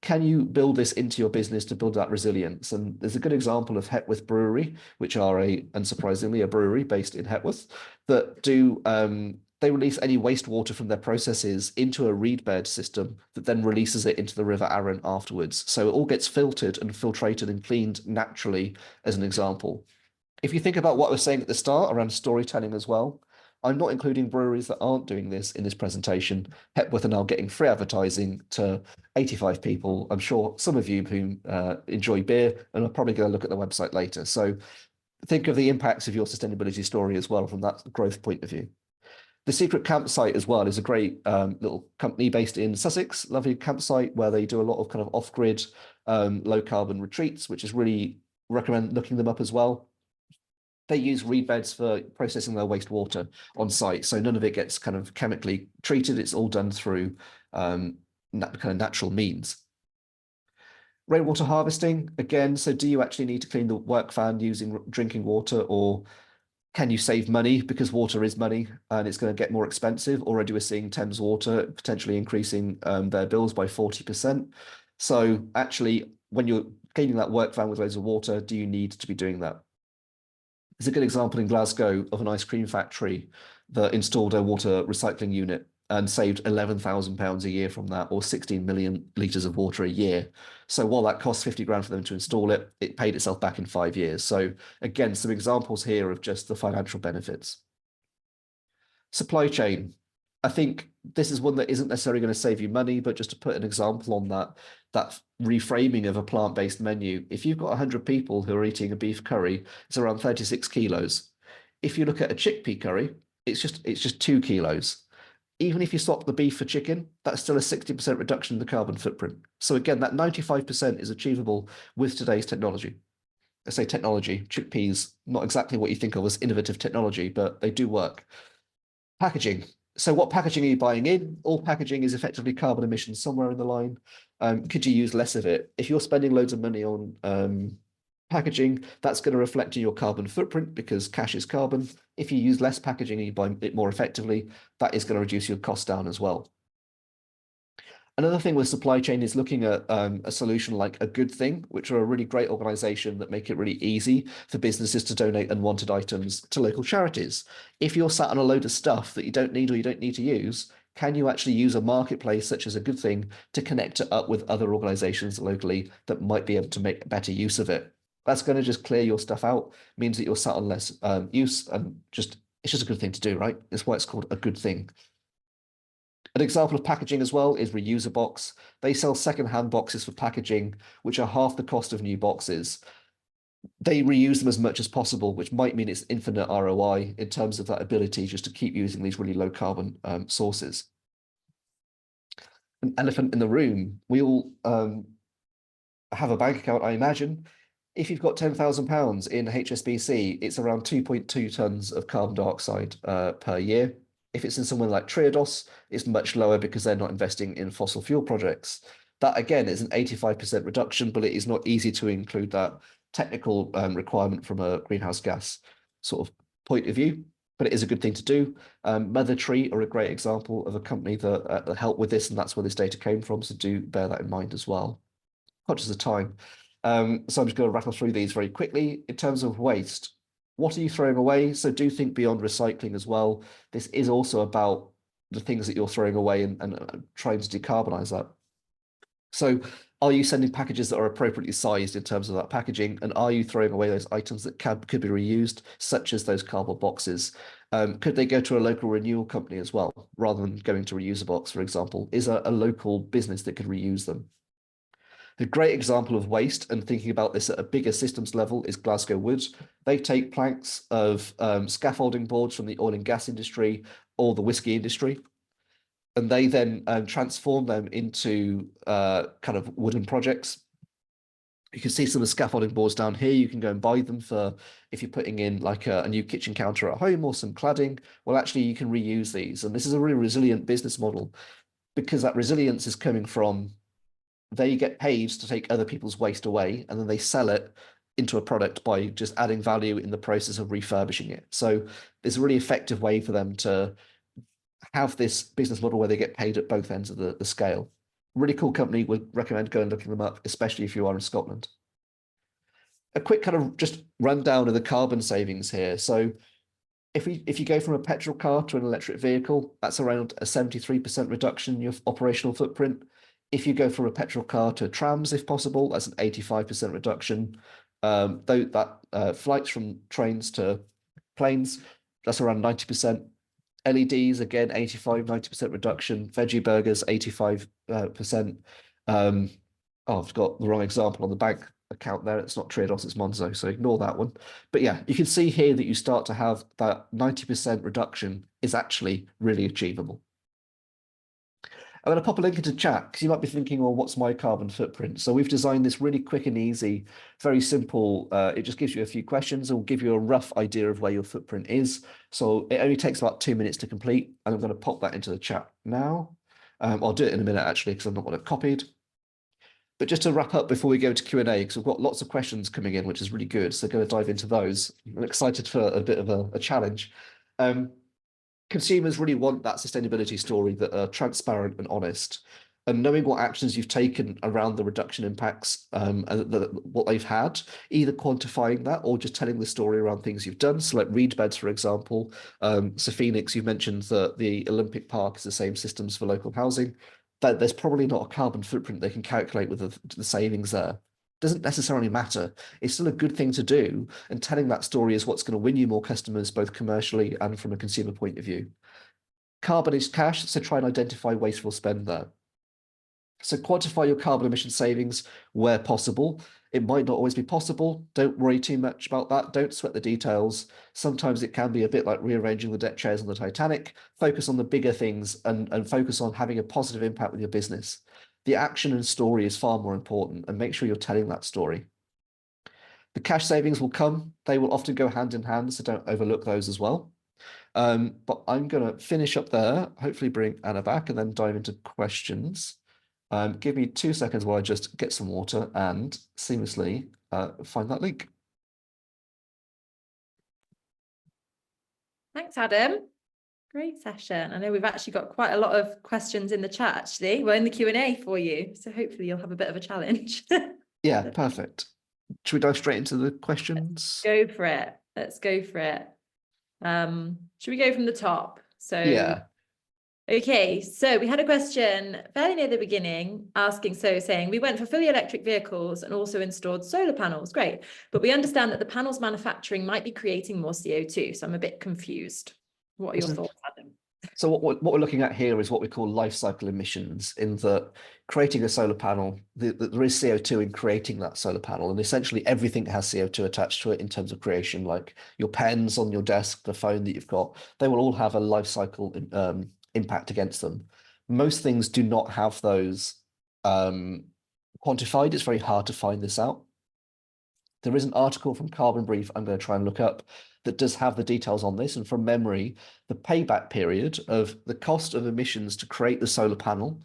Speaker 2: Can you build this into your business to build that resilience? And there's a good example of Hepworth Brewery, which are unsurprisingly, a brewery based in Hepworth that do they release any wastewater from their processes into a reed bed system that then releases it into the River Arun afterwards. So it all gets filtered and filtrated and cleaned naturally, as an example. If you think about what I was saying at the start around storytelling as well, I'm not including breweries that aren't doing this in this presentation. Hepworth are now getting free advertising to 85 people. I'm sure some of you who enjoy beer and are probably going to look at the website later. So think of the impacts of your sustainability story as well from that growth point of view. The Secret Campsite as well is a great little company based in Sussex, lovely campsite where they do a lot of kind of off-grid, low carbon retreats, which is really recommend looking them up as well. They use reed beds for processing their wastewater on site, so none of it gets kind of chemically treated. It's all done through kind of natural means. Rainwater harvesting, again, so do you actually need to clean the work van using drinking water, or can you save money because water is money and it's going to get more expensive? Already we're seeing Thames Water potentially increasing their bills by 40%. So actually, when you're cleaning that work van with loads of water, do you need to be doing that? There's a good example in Glasgow of an ice cream factory that installed a water recycling unit and saved £11,000 a year from that, or 16 million litres of water a year. So while that costs 50 grand for them to install it, it paid itself back in 5 years. So again, some examples here of just the financial benefits. Supply chain. I think this is one that isn't necessarily going to save you money, but just to put an example on that reframing of a plant-based menu, if you've got 100 people who are eating a beef curry, it's around 36 kilos. If you look at a chickpea curry, it's just 2 kilos. Even if you swap the beef for chicken, that's still a 60% reduction in the carbon footprint. So again, that 95% is achievable with today's technology. I say technology, chickpeas, not exactly what you think of as innovative technology, but they do work. Packaging. So what packaging are you buying in? All packaging is effectively carbon emissions somewhere in the line. Could you use less of it? If you're spending loads of money on packaging, that's going to reflect in your carbon footprint because cash is carbon. If you use less packaging and you buy it more effectively, that is going to reduce your cost down as well. Another thing with supply chain is looking at a solution like A Good Thing, which are a really great organization that make it really easy for businesses to donate unwanted items to local charities. If you're sat on a load of stuff that you don't need or you don't need to use, can you actually use a marketplace such as A Good Thing to connect it up with other organizations locally that might be able to make better use of it? That's going to just clear your stuff out, means that you're sat on less use, and it's just a good thing to do, right? That's why it's called A Good Thing. An example of packaging as well is Reuser Box. They sell second-hand boxes for packaging, which are half the cost of new boxes. They reuse them as much as possible, which might mean it's infinite ROI in terms of that ability just to keep using these really low carbon sources. an elephant in the room. We all have a bank account, I imagine. If you've got £10,000 in HSBC, it's around 2.2 tons of carbon dioxide per year. If it's in somewhere like Triodos, it's much lower because they're not investing in fossil fuel projects. That again is an 85% reduction, but it is not easy to include that technical requirement from a greenhouse gas sort of point of view, but it is a good thing to do. Mother Tree are a great example of a company that helped with this, and that's where this data came from, so do bear that in mind as well. Conscious of time. So I'm just going to rattle through these very quickly. In terms of waste, what are you throwing away? So do think beyond recycling as well. This is also about the things that you're throwing away and trying to decarbonize that. So are you sending packages that are appropriately sized in terms of that packaging? And are you throwing away those items that could be reused, such as those cardboard boxes? Could they go to a local renewal company as well, rather than going to Reuse a Box, for example? Is a local business that could reuse them? A great example of waste, and thinking about this at a bigger systems level, is Glasgow Wood. They take planks of scaffolding boards from the oil and gas industry or the whiskey industry, and they then transform them into kind of wooden projects. You can see some of the scaffolding boards down here. You can go and buy them for if you're putting in like a new kitchen counter at home or some cladding. Well, actually, you can reuse these. And this is a really resilient business model because that resilience is coming from they get paid to take other people's waste away, and then they sell it into a product by just adding value in the process of refurbishing it. So it's a really effective way for them to have this business model where they get paid at both ends of the scale. Really cool company. Would recommend going and looking them up, especially if you are in Scotland. A quick kind of just rundown of the carbon savings here. So if you go from a petrol car to an electric vehicle, that's around a 73% reduction in your operational footprint. If you go from a petrol car to trams, if possible, that's an 85% reduction. Though that flights from trains to planes, that's around 90%. LEDs, again, 85-90% reduction. Veggie burgers, 85%. Oh, I've got the wrong example on the bank account there. It's not Triodos, it's Monzo, so ignore that one. But yeah, you can see here that you start to have that 90% reduction is actually really achievable. I'm going to pop a link into chat because you might be thinking, well, what's my carbon footprint? So we've designed this really quick and easy, very simple. It just gives you a few questions and will give you a rough idea of where your footprint is. So it only takes about 2 minutes to complete. And I'm going to pop that into the chat now. I'll do it in a minute, actually, because I've not got it copied. But just to wrap up before we go to Q&A, because we've got lots of questions coming in, which is really good. So going to dive into those. I'm excited for a bit of a challenge. Consumers really want that sustainability story that are transparent and honest, and knowing what actions you've taken around the reduction impacts and what they've had, either quantifying that or just telling the story around things you've done. So like reed beds, for example. So Phoenix, you've mentioned that the Olympic Park is the same systems for local housing. That there's probably not a carbon footprint they can calculate with the savings there. Doesn't necessarily matter. It's still a good thing to do, and telling that story is what's going to win you more customers, both commercially and from a consumer point of view. Carbon is cash, so try and identify wasteful spend there. So quantify your carbon emission savings where possible. It might not always be possible. Don't worry too much about that. Don't sweat the details. Sometimes it can be a bit like rearranging the deck chairs on the Titanic. Focus on the bigger things and focus on having a positive impact with your business. The action and story is far more important, and make sure you're telling that story. The cash savings will come. They will often go hand in hand, so don't overlook those as well. But I'm going to finish up there, hopefully bring Anna back, and then dive into questions. Give me 2 seconds while I just get some water and seamlessly find that link.
Speaker 1: Thanks, Adam. Great session. I know we've actually got quite a lot of questions in the chat, actually. We're in the Q&A for you, so hopefully you'll have a bit of a challenge.
Speaker 2: Yeah, perfect. Should we dive straight into the questions?
Speaker 1: Go for it. Let's go for it. Should we go from the top? So
Speaker 2: yeah.
Speaker 1: Okay, so we had a question fairly near the beginning saying, we went for fully electric vehicles and also installed solar panels. Great. But we understand that the panels manufacturing might be creating more CO2. So I'm a bit confused. What are your thoughts, Adam?
Speaker 2: So what we're looking at here is what we call life cycle emissions, in that creating a solar panel, there is CO2 in creating that solar panel, and essentially everything has CO2 attached to it in terms of creation, like your pens on your desk, the phone that you've got, they will all have a life cycle impact against them. Most things do not have those quantified. It's very hard to find this out. There is an article from Carbon Brief I'm going to try and look up that does have the details on this. And from memory, the payback period of the cost of emissions to create the solar panel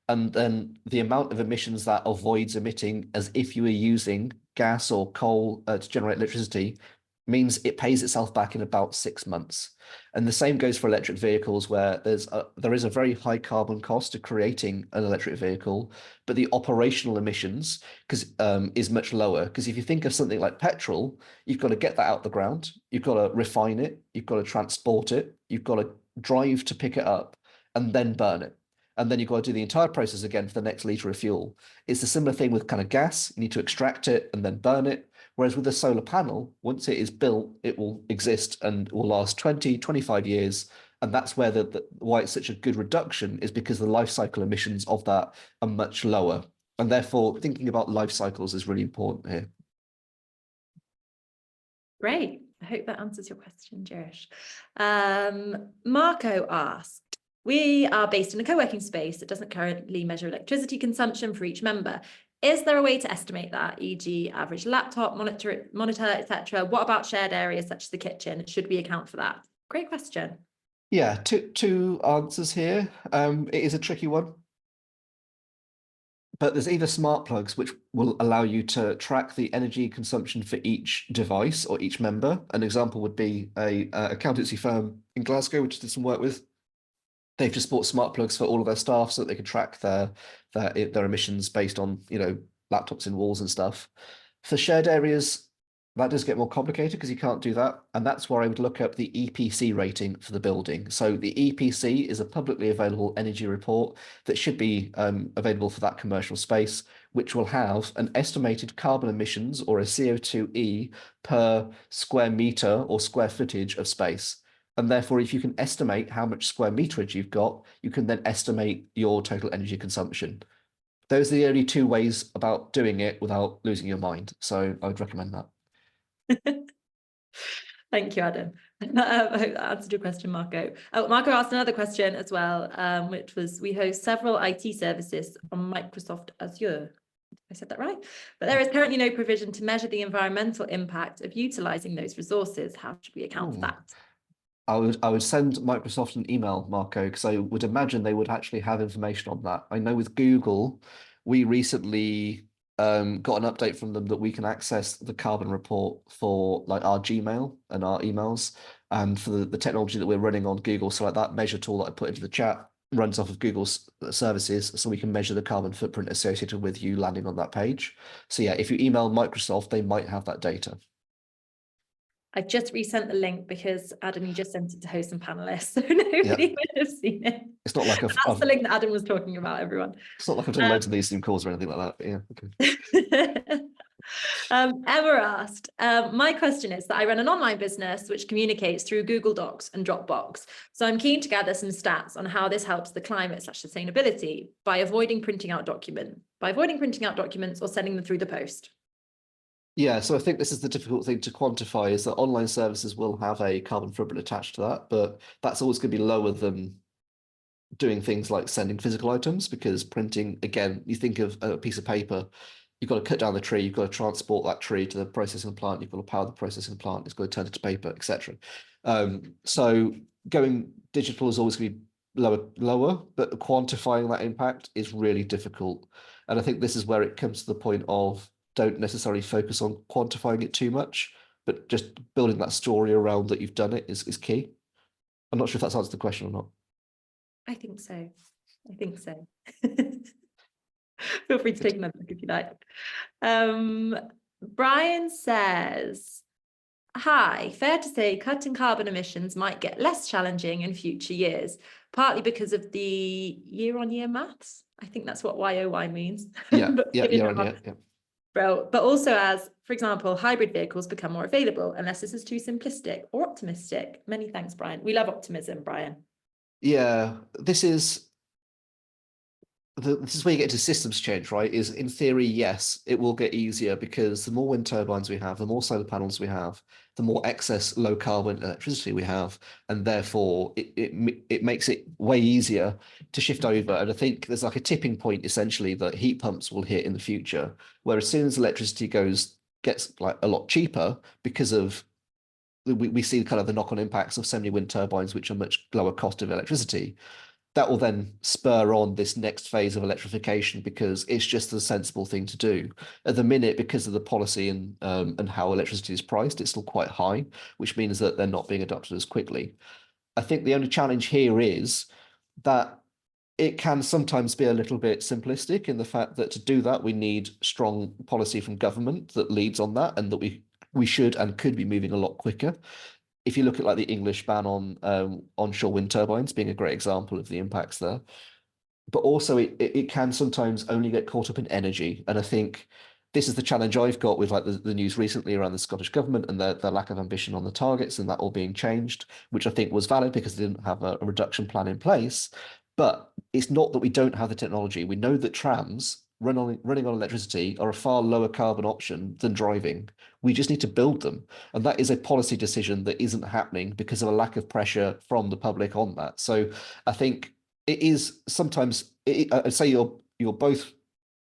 Speaker 2: and then the amount of emissions that avoids emitting as if you were using gas or coal to generate electricity means it pays itself back in about 6 months. And the same goes for electric vehicles, where there is a very high carbon cost to creating an electric vehicle, but the operational emissions is much lower. Because if you think of something like petrol, you've got to get that out the ground, you've got to refine it, you've got to transport it, you've got to drive to pick it up, and then burn it. And then you've got to do the entire process again for the next litre of fuel. It's a similar thing with kind of gas. You need to extract it and then burn it. Whereas with a solar panel, once it is built, it will exist and will last 20, 25 years. And that's where why it's such a good reduction is because the life cycle emissions of that are much lower. And therefore, thinking about life cycles is really important here.
Speaker 1: Great. I hope that answers your question, Jerish. Marco asked, we are based in a co-working space that doesn't currently measure electricity consumption for each member. Is there a way to estimate that, e.g. average laptop, monitor, etc.? What about shared areas such as the kitchen? Should we account for that? Great question.
Speaker 2: Yeah, two answers here. It is a tricky one. But there's either smart plugs, which will allow you to track the energy consumption for each device or each member. An example would be a accountancy firm in Glasgow, which I did some work with. They've just bought smart plugs for all of their staff so that they can track their emissions based on, laptops in walls and stuff. For shared areas, that does get more complicated because you can't do that. And that's where I would look up the EPC rating for the building. So the EPC is a publicly available energy report that should be available for that commercial space, which will have an estimated carbon emissions or a CO2e per square meter or square footage of space. And therefore, if you can estimate how much square meterage you've got, you can then estimate your total energy consumption. Those are the only two ways about doing it without losing your mind. So I would recommend that.
Speaker 1: Thank you, Adam. I hope that answered your question, Marco. Oh, Marco asked another question as well, which was, we host several IT services on Microsoft Azure. I said that right? But there is currently no provision to measure the environmental impact of utilising those resources. How should we account for that?
Speaker 2: I would send Microsoft an email, Marco, because I would imagine they would actually have information on that. I know with Google, we recently got an update from them that we can access the carbon report for like our Gmail and our emails, and for the technology that we're running on Google. So like that measure tool that I put into the chat runs off of Google's services, so we can measure the carbon footprint associated with you landing on that page. So yeah, if you email Microsoft, they might have that data.
Speaker 1: I've just resent the link because Adam, you just sent it to hosts and panelists, so nobody would have seen it.
Speaker 2: It's not like
Speaker 1: that's the link that Adam was talking about, everyone.
Speaker 2: It's not like I've done loads of these Zoom calls or anything like that. But yeah, okay.
Speaker 1: Emma asked, my question is that I run an online business which communicates through Google Docs and Dropbox. So I'm keen to gather some stats on how this helps the climate/sustainability by avoiding printing out documents or sending them through the post.
Speaker 2: Yeah, so I think this is the difficult thing to quantify, is that online services will have a carbon footprint attached to that, but that's always going to be lower than doing things like sending physical items, because printing, again, you think of a piece of paper, you've got to cut down the tree, you've got to transport that tree to the processing plant, you've got to power the processing plant, it's got to turn it to paper, etc. So going digital is always going to be lower, but quantifying that impact is really difficult. And I think this is where it comes to the point of don't necessarily focus on quantifying it too much, but just building that story around that you've done it is key. I'm not sure if that's answered the question or not.
Speaker 1: I think so. I think so. Feel free to take another look if you like. Brian says, hi, fair to say cutting carbon emissions might get less challenging in future years, partly because of the year-on-year maths. I think that's what YOY means.
Speaker 2: Yeah, yeah.
Speaker 1: But also as, for example, hybrid vehicles become more available, unless this is too simplistic or optimistic. Many thanks, Brian. We love optimism, Brian.
Speaker 2: Yeah, this is this is where you get into systems change, right? Is in theory, yes, it will get easier because the more wind turbines we have, the more solar panels we have, the more excess low carbon electricity we have, and therefore it makes it way easier to shift over. And I think there's like a tipping point essentially that heat pumps will hit in the future, where as soon as electricity gets like a lot cheaper because of we see kind of the knock-on impacts of so many wind turbines, which are much lower cost of electricity. That will then spur on this next phase of electrification because it's just the sensible thing to do. At the minute, because of the policy and how electricity is priced, it's still quite high, which means that they're not being adopted as quickly. I think the only challenge here is that it can sometimes be a little bit simplistic in the fact that to do that, we need strong policy from government that leads on that, and that we should and could be moving a lot quicker. If you look at like the English ban on onshore wind turbines being a great example of the impacts there, but also it can sometimes only get caught up in energy. And I think this is the challenge I've got with like the news recently around the Scottish government and their lack of ambition on the targets and that all being changed, which I think was valid because they didn't have a reduction plan in place. But it's not that we don't have the technology. We know that trams running on electricity are a far lower carbon option than driving. We just need to build them. And that is a policy decision that isn't happening because of a lack of pressure from the public on that. So I think it is sometimes, I'd say you're both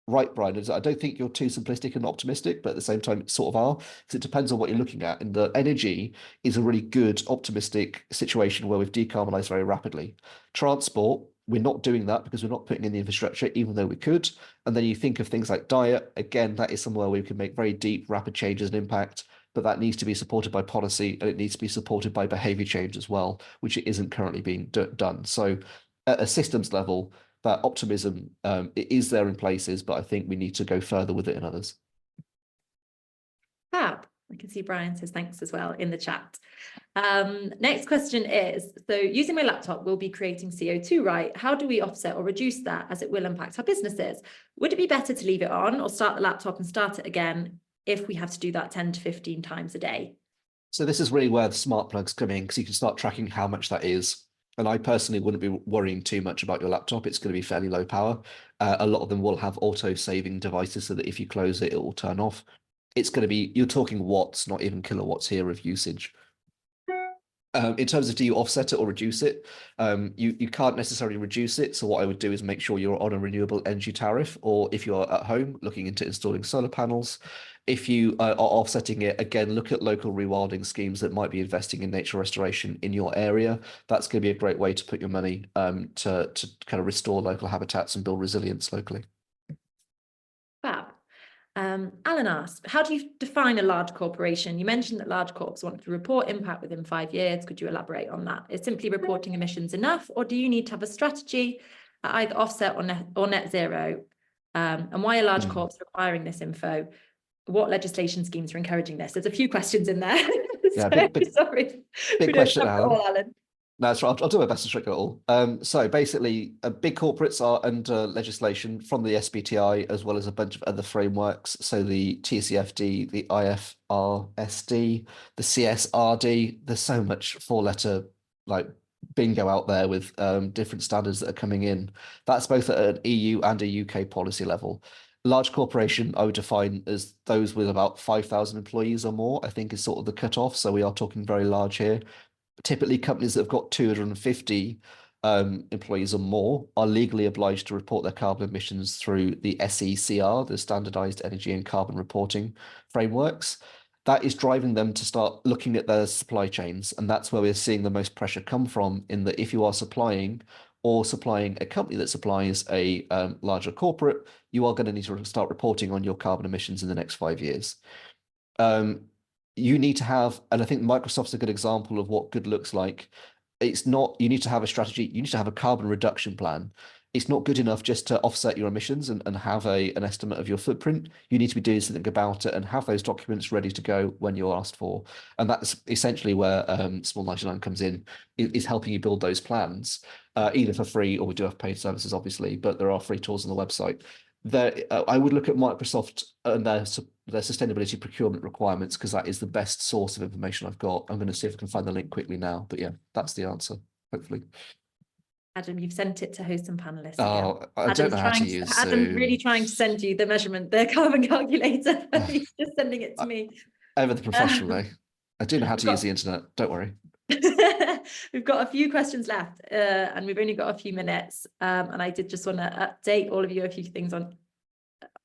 Speaker 2: right, Brian. I don't think you're too simplistic and optimistic, but at the same time, it sort of are, because it depends on what you're looking at. And the energy is a really good, optimistic situation where we've decarbonized very rapidly. Transport, we're not doing that because we're not putting in the infrastructure, even though we could. And then you think of things like diet, again, that is somewhere we can make very deep, rapid changes and impact, but that needs to be supported by policy and it needs to be supported by behavior change as well, which it isn't currently being done. So at a systems level, that optimism it is there in places, but I think we need to go further with it in others.
Speaker 1: Fab. I can see Brian says thanks as well in the chat. Next question is, so using my laptop will be creating CO2, right? How do we offset or reduce that as it will impact our businesses? Would it be better to leave it on or start the laptop and start it again if we have to do that 10 to 15 times a day?
Speaker 2: So this is really where the smart plugs come in because you can start tracking how much that is. And I personally wouldn't be worrying too much about your laptop. It's going to be fairly low power. A lot of them will have auto-saving devices so that if you close it, it will turn off. It's going to be, you're talking watts, not even kilowatts here of usage. In terms of do you offset it or reduce it, you can't necessarily reduce it. So what I would do is make sure you're on a renewable energy tariff, or if you're at home looking into installing solar panels. If you are offsetting it, again, look at local rewilding schemes that might be investing in nature restoration in your area. That's going to be a great way to put your money to kind of restore local habitats and build resilience locally.
Speaker 1: Fab. Alan asked, how do you define a large corporation? You mentioned that large corps want to report impact within 5 years. Could you elaborate on that? Is simply reporting emissions enough, or do you need to have a strategy at either offset or net zero? And why are large corps requiring this info? What legislation schemes are encouraging this? There's a few questions in there.
Speaker 2: Yeah,
Speaker 1: sorry.
Speaker 2: Big question, Alan.
Speaker 1: All, Alan.
Speaker 2: No, that's right. I'll do my best to trick it all. So basically, big corporates are under legislation from the SBTI as well as a bunch of other frameworks. So the TCFD, the IFRSD, the CSRD. There's so much four-letter like bingo out there with different standards that are coming in. That's both at an EU and a UK policy level. Large corporation, I would define as those with about 5,000 employees or more, I think is sort of the cutoff. So we are talking very large here. Typically, companies that have got 250 employees or more are legally obliged to report their carbon emissions through the SECR, the Standardized Energy and Carbon Reporting Frameworks. That is driving them to start looking at their supply chains. And that's where we're seeing the most pressure come from, in that if you are supplying a company that supplies a larger corporate, you are going to need to start reporting on your carbon emissions in the next 5 years. You need to have, and I think Microsoft's a good example of what good looks like. It's not, you need to have a strategy, you need to have a carbon reduction plan. It's not good enough just to offset your emissions and have an estimate of your footprint. You need to be doing something about it and have those documents ready to go when you're asked for. And that's essentially where Small 99 comes in, is helping you build those plans, either for free, or we do have paid services, obviously, but there are free tools on the website. I would look at Microsoft and their sustainability procurement requirements, because that is the best source of information I've got. I'm going to see if I can find the link quickly now, but yeah, that's the answer, hopefully.
Speaker 1: Adam, you've sent it to hosts and panelists again.
Speaker 2: Oh, I don't know how to use Zoom.
Speaker 1: Adam's really trying to send you the carbon calculator, but he's just sending it to me.
Speaker 2: Ever the professional, eh? I do know how to use the internet, don't worry.
Speaker 1: We've got a few questions left, and we've only got a few minutes. And I did just want to update all of you a few things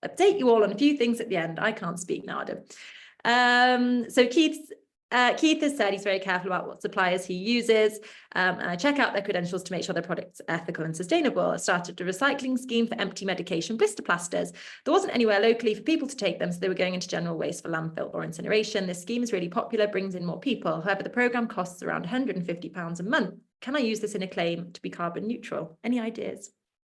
Speaker 1: update you all on a few things at the end. I can't speak now, Adam. So Keith has said he's very careful about what suppliers he uses, and I check out their credentials to make sure their products are ethical and sustainable. I started a recycling scheme for empty medication blister plasters. There wasn't anywhere locally for people to take them, so they were going into general waste for landfill or incineration. This scheme is really popular, brings in more people. However, the programme costs around £150 a month. Can I use this in a claim to be carbon neutral? Any ideas?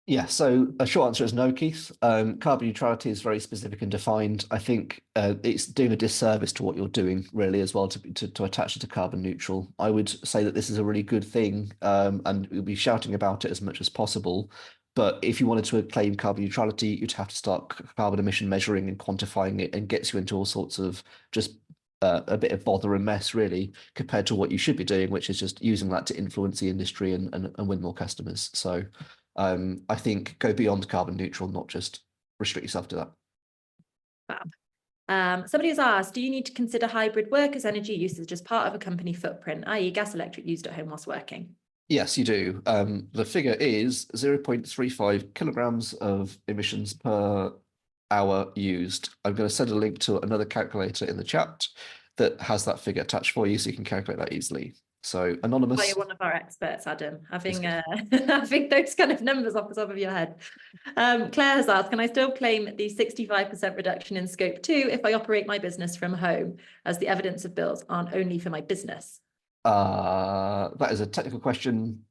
Speaker 2: Yeah, so a short answer is no, Keith. Carbon neutrality is very specific and defined. I think it's doing a disservice to what you're doing, really, as well, to attach it to carbon neutral. I would say that this is a really good thing, and we'll be shouting about it as much as possible. But if you wanted to claim carbon neutrality, you'd have to start carbon emission measuring and quantifying it, and gets you into all sorts of just a bit of bother and mess, really, compared to what you should be doing, which is just using that to influence the industry and win more customers. So I think go beyond carbon neutral, not just restrict yourself to that.
Speaker 1: Fab. Somebody has asked, do you need to consider hybrid work as energy usage as part of a company footprint, i.e. gas electric used at home whilst working?
Speaker 2: Yes, you do. The figure is 0.35 kilograms of emissions per hour used. I'm going to send a link to another calculator in the chat that has that figure attached for you, so you can calculate that easily. So anonymous.
Speaker 1: Well, you're one of our experts, Adam, having having those kind of numbers off the top of your head. Claire has asked, can I still claim the 65% reduction in scope 2 if I operate my business from home, as the evidence of bills aren't only for my business?
Speaker 2: That is a technical question.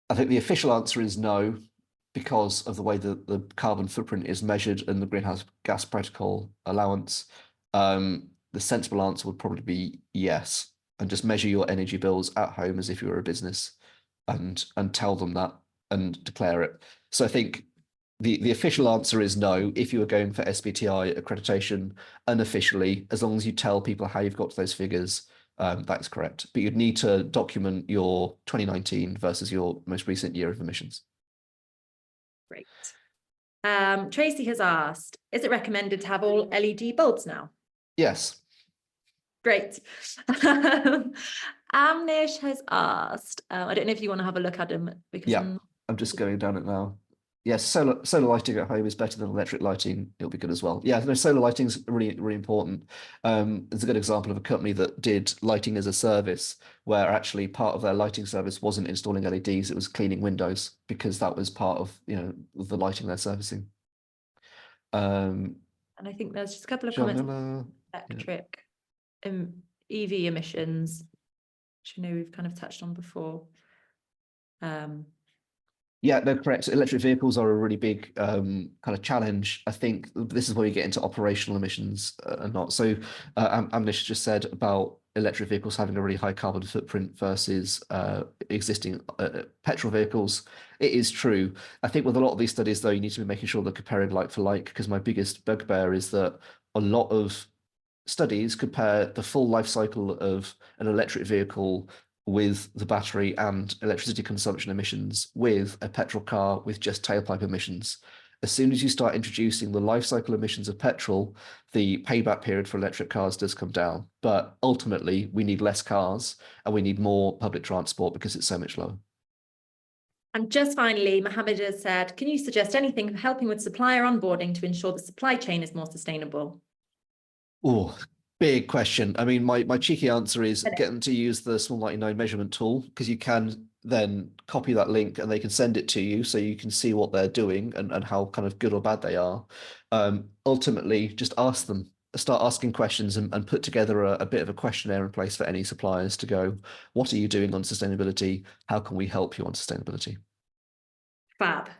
Speaker 2: I think the official answer is no, because of the way that the carbon footprint is measured and the greenhouse gas protocol allowance. The sensible answer would probably be yes. And just measure your energy bills at home as if you were a business, and tell them that and declare it. So I think the official answer is no. If you were going for SBTi accreditation unofficially, as long as you tell people how you've got to those figures, that's correct. But you'd need to document your 2019 versus your most recent year of emissions.
Speaker 1: Great. Tracy has asked, is it recommended to have all LED bulbs now?
Speaker 2: Yes.
Speaker 1: Great. Amnish has asked, I don't know if you want to have a look, Adam, because
Speaker 2: yeah, I'm just going down it now. Yes, solar lighting at home is better than electric lighting. It'll be good as well. Yeah, no, solar lighting is really, really important. It's a good example of a company that did lighting as a service, where actually part of their lighting service wasn't installing LEDs, it was cleaning windows, because that was part of, the lighting they're servicing.
Speaker 1: And I think there's just a couple of comments on electric. EV emissions, which I know we've kind of touched on before.
Speaker 2: Yeah, no, correct. Electric vehicles are a really big kind of challenge. I think this is where you get into operational emissions and not. So Amnish just said about electric vehicles having a really high carbon footprint versus existing petrol vehicles. It is true. I think with a lot of these studies, though, you need to be making sure they're comparing like for like, because my biggest bugbear is that a lot of studies compare the full life cycle of an electric vehicle with the battery and electricity consumption emissions with a petrol car with just tailpipe emissions. As soon as you start introducing the life cycle emissions of petrol, the payback period for electric cars does come down. But ultimately, we need less cars and we need more public transport because it's so much lower.
Speaker 1: And just finally, Mohammed has said, can you suggest anything for helping with supplier onboarding to ensure the supply chain is more sustainable?
Speaker 2: Oh, big question. I mean, my cheeky answer is get them to use the Small 99 measurement tool, because you can then copy that link and they can send it to you so you can see what they're doing and how kind of good or bad they are. Ultimately, just ask them, start asking questions and put together a bit of a questionnaire in place for any suppliers to go, what are you doing on sustainability? How can we help you on sustainability?
Speaker 1: Fab.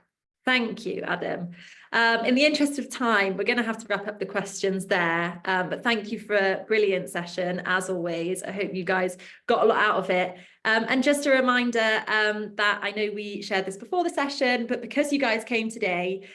Speaker 1: Thank you, Adam. In the interest of time, we're going to have to wrap up the questions there. But thank you for a brilliant session, as always. I hope you guys got a lot out of it. And just a reminder that I know we shared this before the session, but because you guys came today,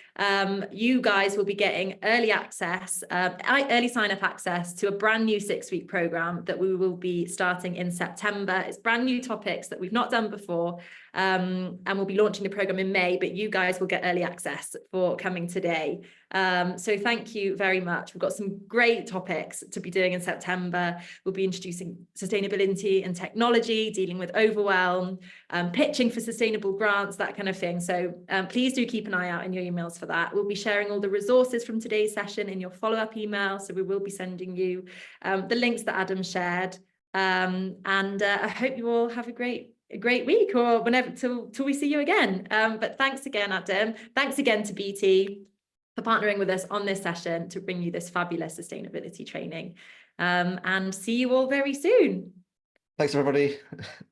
Speaker 1: you guys will be getting early access, early sign-up access to a brand new 6-week program that we will be starting in September. It's brand new topics that we've not done before, and we'll be launching the program in May, but you guys will get early access for coming today. So thank you very much. We've got some great topics to be doing in September. We'll be introducing sustainability and technology, dealing with overwhelm, pitching for sustainable grants, that kind of thing. So please do keep an eye out in your emails for that. We'll be sharing all the resources from today's session in your follow-up email. So we will be sending you the links that Adam shared. I hope you all have a great week, or whenever till we see you again. But thanks again, Adam. Thanks again to BT for partnering with us on this session to bring you this fabulous sustainability training. And see you all very soon.
Speaker 2: Thanks, everybody.